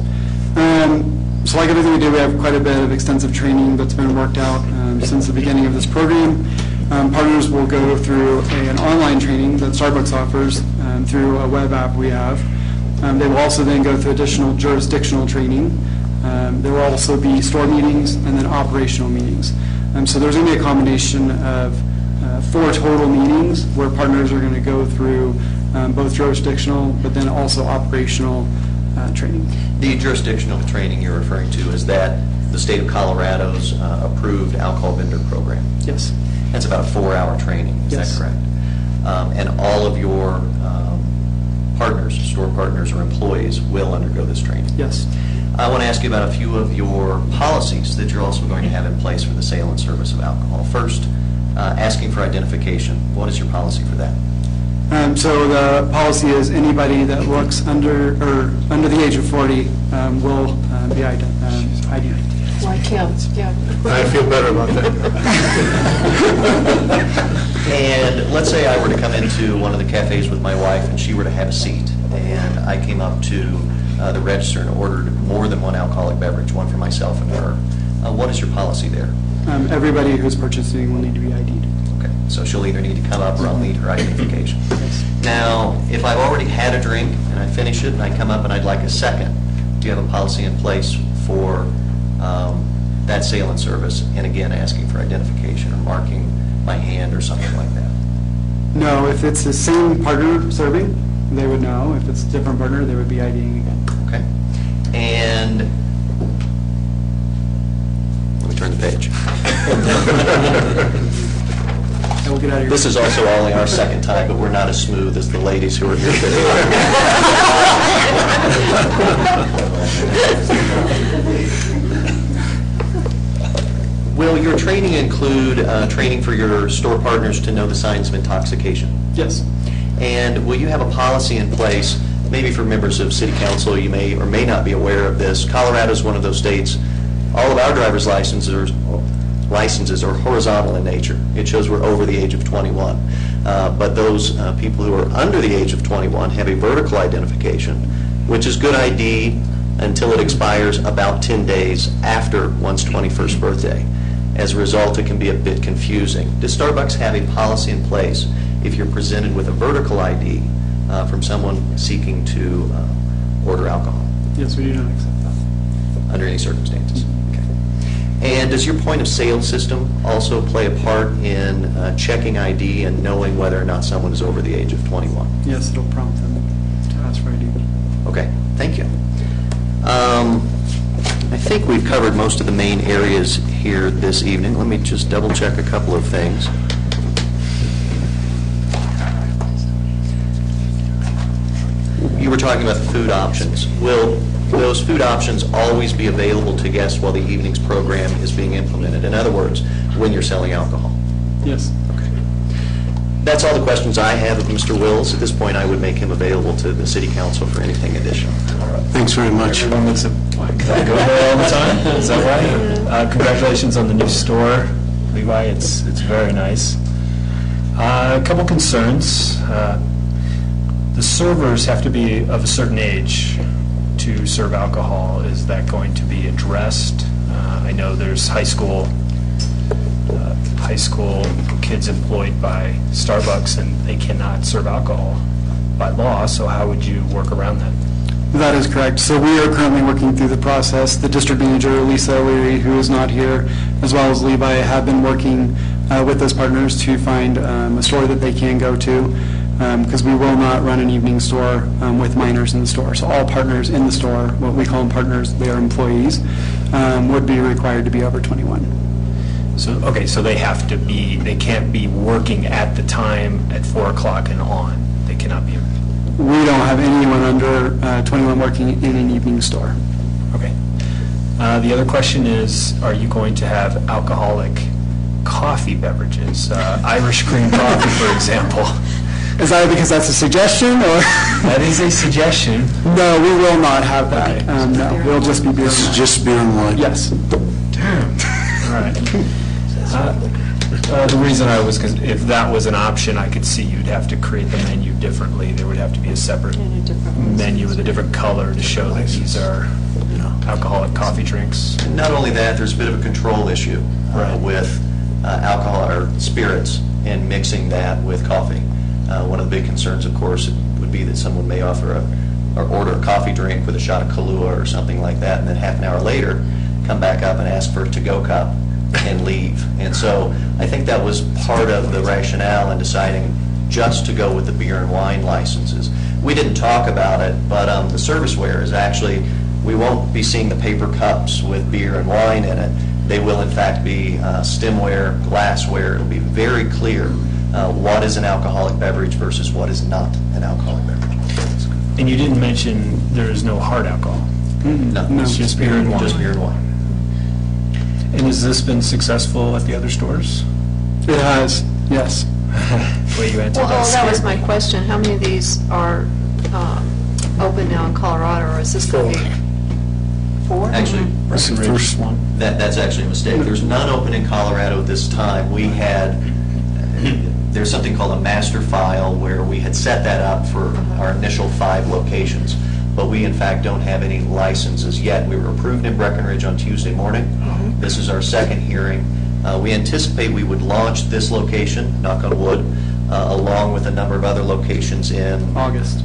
So like everything we do, we have quite a bit of extensive training that's been worked out since the beginning of this program. Partners will go through an online training that Starbucks offers through a web app we have. They will also then go through additional jurisdictional training. There will also be store meetings and then operational meetings. So there's going to be a combination of 4 total meetings where partners are going to go through both jurisdictional but then also operational training. The jurisdictional training you're referring to, is that the state of Colorado's approved alcohol vendor program? Yes. That's about a 4-hour training, is Yes. that correct? And all of your partners, store partners or employees will undergo this training? Yes. I want to ask you about a few of your policies that you're also going to have in place for the sale and service of alcohol. First, asking for identification. What is your policy for that? So the policy is anybody that looks under the age of 40 will be ID. Why can't, yeah. I feel better about that. And let's say I were to come into one of the cafes with my wife and she were to have a seat, and I came up to the register and ordered more than one alcoholic beverage, one for myself and her. What is your policy there? Everybody who's purchasing will need to be ID'd. Okay, so she'll either need to come up or I'll need her identification. Now, if I've already had a drink and I finish it and I come up and I'd like a second, do you have a policy in place for that sale and service? And again, asking for identification or marking my hand or something like that? No, if it's the same partner serving, they would know. If it's a different partner, they would be IDing again. Okay. And let me turn the page. I will get out of here. This is also only our second time, but we're not as smooth as the ladies who are here today. Will your training include training for your store partners to know the signs of intoxication? Yes. And will you have a policy in place, maybe for members of City Council, you may or may not be aware of this. Colorado is one of those states, all of our driver's licenses are horizontal in nature. It shows we're over the age of 21. But those people who are under the age of 21 have a vertical identification, which is good ID until it expires about 10 days after one's 21st birthday. As a result, it can be a bit confusing. Does Starbucks have a policy in place if you're presented with a vertical ID from someone seeking to order alcohol? Yes, we do not accept that. Under any circumstances? Okay. And does your point of sale system also play a part in checking ID and knowing whether or not someone is over the age of 21? Yes, it'll prompt them to ask for ID. Okay, thank you. I think we've covered most of the main areas here this evening. Let me just double check a couple of things. You were talking about the food options. Will those food options always be available to guests while the evening's program is being implemented? In other words, when you're selling alcohol? Yes. Okay. That's all the questions I have of Mr. Wills. At this point, I would make him available to the City Council for anything additional. Thanks very much. Everyone looks at, can I go there all the time? Is that right? Congratulations on the new store, Levi. It's very nice. A couple concerns. The servers have to be of a certain age to serve alcohol. Is that going to be addressed? I know there's high school kids employed by Starbucks, and they cannot serve alcohol by law, so how would you work around that? That is correct. So we are currently working through the process. The district manager, Lisa O'Leary, who is not here, as well as Levi, have been working with those partners to find a store that they can go to, because we will not run an evening store with minors in the store. So all partners in the store, what we call them partners, they are employees, would be required to be over 21. So, okay, so they can't be working at the time at 4 o'clock and on. They cannot be. We don't have anyone under 21 working in an evening store. Okay. The other question is, are you going to have alcoholic coffee beverages? Irish cream coffee, for example. Is that because that's a suggestion, or? That is a suggestion. No, we will not have that. No, we'll just be beer and wine. Just beer and wine? Yes. Damn. All right. The reason I was, because if that was an option, I could see you'd have to create the menu differently. There would have to be a separate menu with a different color to show that these are alcoholic coffee drinks. And not only that, there's a bit of a control issue with alcohol or spirits and mixing that with coffee. One of the big concerns, of course, would be that someone may offer or order a coffee drink with a shot of Kahlua or something like that, and then half an hour later come back up and ask for a to-go cup and leave. And so I think that was part of the rationale in deciding just to go with the beer and wine licenses. We didn't talk about it, but the serviceware is actually, we won't be seeing the paper cups with beer and wine in it. They will in fact be stemware, glassware. It'll be very clear what is an alcoholic beverage versus what is not an alcoholic beverage. And you didn't mention there is no hard alcohol. No, It's just beer and wine. Just beer and wine. And has this been successful at the other stores? It has, yes. Well, you answered Well, that was my question. How many of these are open now in Colorado, or is this going to be? Actually, That's the first one. that's actually a mistake. There's none open in Colorado this time. We had, there's something called a master file where we had set that up for our initial 5 locations, but we in fact don't have any licenses yet. We were approved in Breckenridge on Tuesday morning. This is our second hearing. We anticipate we would launch this location, knock on wood, along with a number of other locations in August.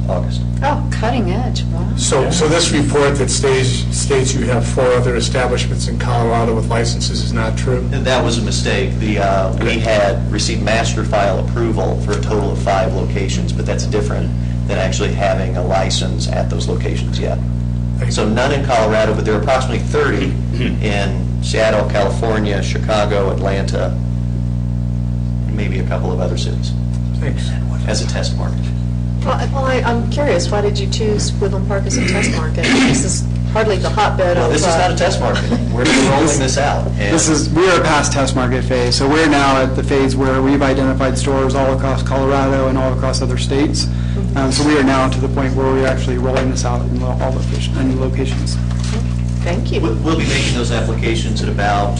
Oh, cutting edge, wow. So this report that states you have 4 other establishments in Colorado with licenses is not true? That was a mistake. We had received master file approval for a total of 5 locations, but that's different than actually having a license at those locations yet. So none in Colorado, but there are approximately 30 in Seattle, California, Chicago, Atlanta, maybe a couple of other cities. Thanks. As a test market. Well, I'm curious, why did you choose Woodland Park as a test market? This is hardly the hotbed of... Well, this is not a test market. We're rolling this out. And We are past test market phase, so we're now at the phase where we've identified stores all across Colorado and all across other states. So we are now to the point where we're actually rolling this out in all locations. Thank you. We'll be making those applications at about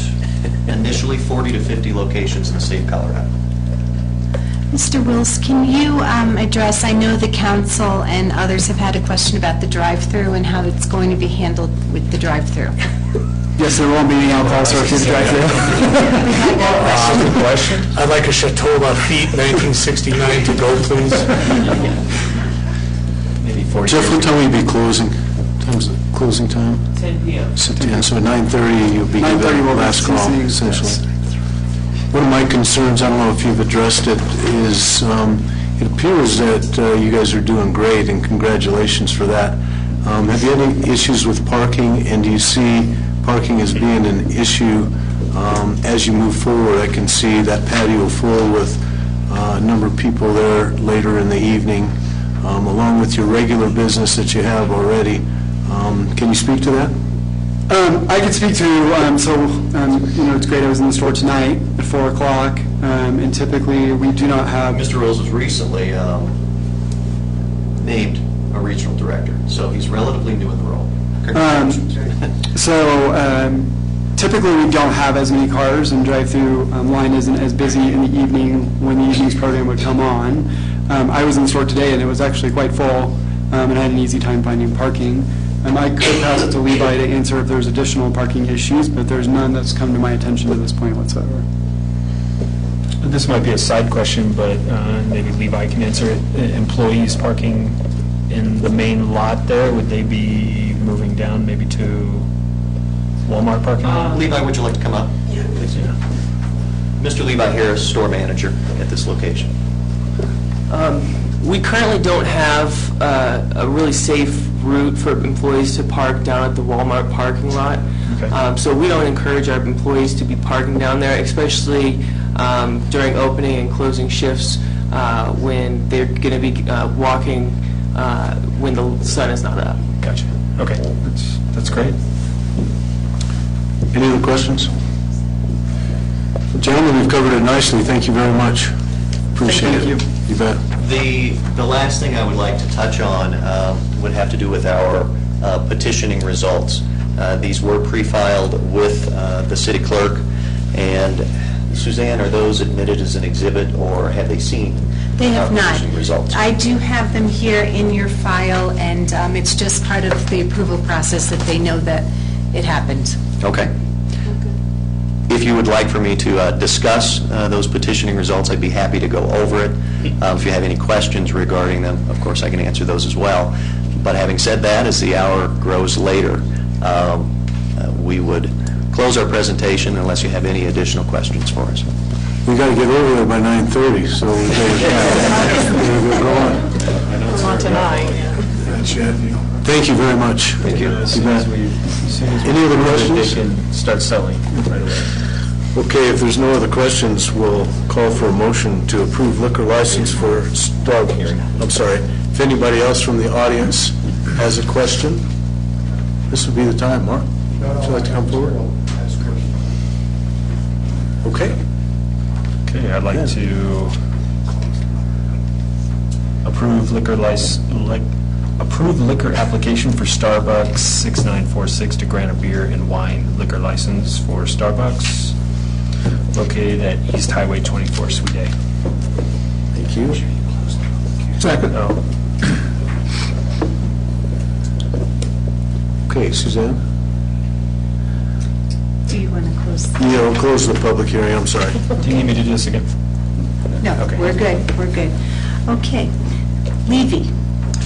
initially 40 to 50 locations in the state of Colorado. Mr. Wills, can you address, I know the council and others have had a question about the drive-through and how it's going to be handled with the drive-through. Yes, there won't be any alcohol served in the drive-through. Question? I'd like a Chateau Lafite 1969 to go, please. Maybe 40. Jeff, what time will you be closing? Time's the closing time? 10 p.m. So 10, so at 9:30, you'll be 9:30 giving will be last call, ceasing, essentially. One of my concerns, I don't know if you've addressed it, is it appears that you guys are doing great, and congratulations for that. Have you had any issues with parking, and do you see parking as being an issue as you move forward? I can see that patio full with a number of people there later in the evening, along with your regular business that you have already. Can you speak to that? I could speak to, it's great, I was in the store tonight at 4 o'clock, and typically we do not have... Mr. Wills was recently named a regional director, so he's relatively new in the role. Congratulations. Typically we don't have as many cars, and drive-through line isn't as busy in the evening when the evening's program would come on. I was in the store today and it was actually quite full, and I had an easy time finding parking. I could pass it to Levi to answer if there's additional parking issues, but there's none that's come to my attention to this point whatsoever. This might be a side question, but maybe Levi can answer it. Employees parking in the main lot there, would they be moving down maybe to Walmart parking lot? Levi, would you like to come up? Yeah. Mr. Levi Harris, store manager at this location. We currently don't have a really safe route for employees to park down at the Walmart parking lot. Okay. So we don't encourage our employees to be parking down there, especially during opening and closing shifts when they're going to be walking when the sun is not up. Gotcha. Okay. That's great. Any other questions? Gentlemen, we've covered it nicely. Thank you very much. Appreciate it. Thank you. You bet. The last thing I would like to touch on would have to do with our petitioning results. These were pre-filed with the city clerk, and Suzanne, are those admitted as an exhibit, or have they seen They have our not. petitioning results? I do have them here in your file, and it's just part of the approval process that they know that it happened. Okay. If you would like for me to discuss those petitioning results, I'd be happy to go over it. If you have any questions regarding them, of course, I can answer those as well. But having said that, as the hour grows later, we would close our presentation unless you have any additional questions for us. We got to get over there by 9:30, so we better go on. Not tonight. Thank you very much. Thank you. As soon as we Any other questions? They can start selling right away. Okay, if there's no other questions, we'll call for a motion to approve liquor license for dog hearing. I'm sorry. If anybody else from the audience has a question, this would be the time. Mark, would you like to come forward? Okay. Okay, I'd like to approve liquor license, Approved liquor application for Starbucks 6946 to grant a beer and wine liquor license for Starbucks located at East Highway 24, Suite A. Thank you. Second. Okay, Suzanne? Do you want to close? Yeah, we'll close the public hearing, I'm sorry. Do you need me to do this again? No, Okay. we're good, we're good. Okay. Levy.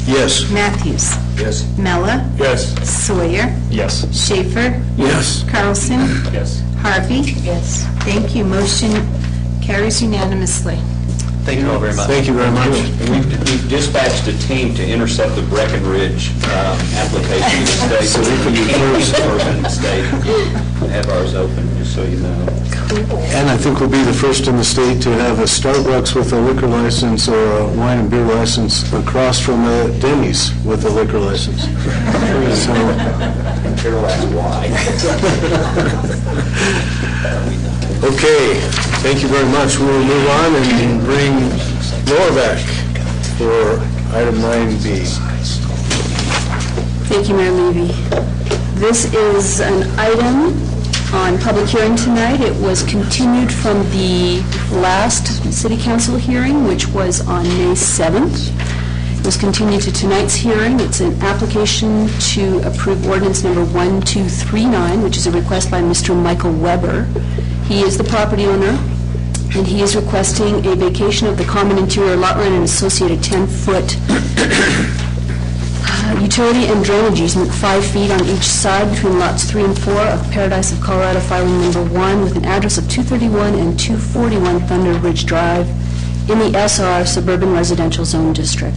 Yes. Matthews. Yes. Mella. Yes. Sawyer. Yes. Schaefer. Yes. Carlson. Yes. Harvey. Yes. Thank you. Motion carries unanimously. Thank you all very much. Thank you very much. We've dispatched a team to intercept the Breckenridge application in the state, so we can use in the state and have ours open, just so you know. And I think we'll be the first in the state to have a Starbucks with a liquor license or a wine and beer license across from a Denny's with a liquor license. So, Carol asked why. okay, thank you very much. We'll move on and bring Laura back for item 9B. Thank you, Mayor Levy. This is an item on public hearing tonight. It was continued from the last city council hearing, which was on May 7th. It was continued to tonight's hearing. It's an application to approve ordinance number 1239, which is a request by Mr. Michael Weber. He is the property owner, and he is requesting a vacation of the common interior lot line and associated 10-foot utility and drainage easement, 5 feet on each side between lots 3 and 4 of Paradise of Colorado, filing number 1, with an address of 231 and 241 Thunder Ridge Drive in the SR Suburban Residential Zone District.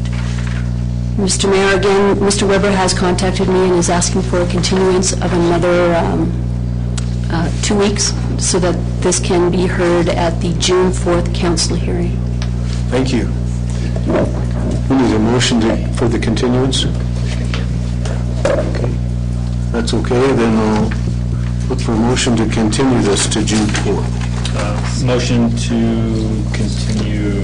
Mr. Mayor, again, Mr. Weber has contacted me and is asking for a continuance of another 2 weeks so that this can be heard at the June 4th council hearing. Thank you. We need a motion for the continuance. Okay. That's okay, then we'll look for a motion to continue this to June 4th. Motion to continue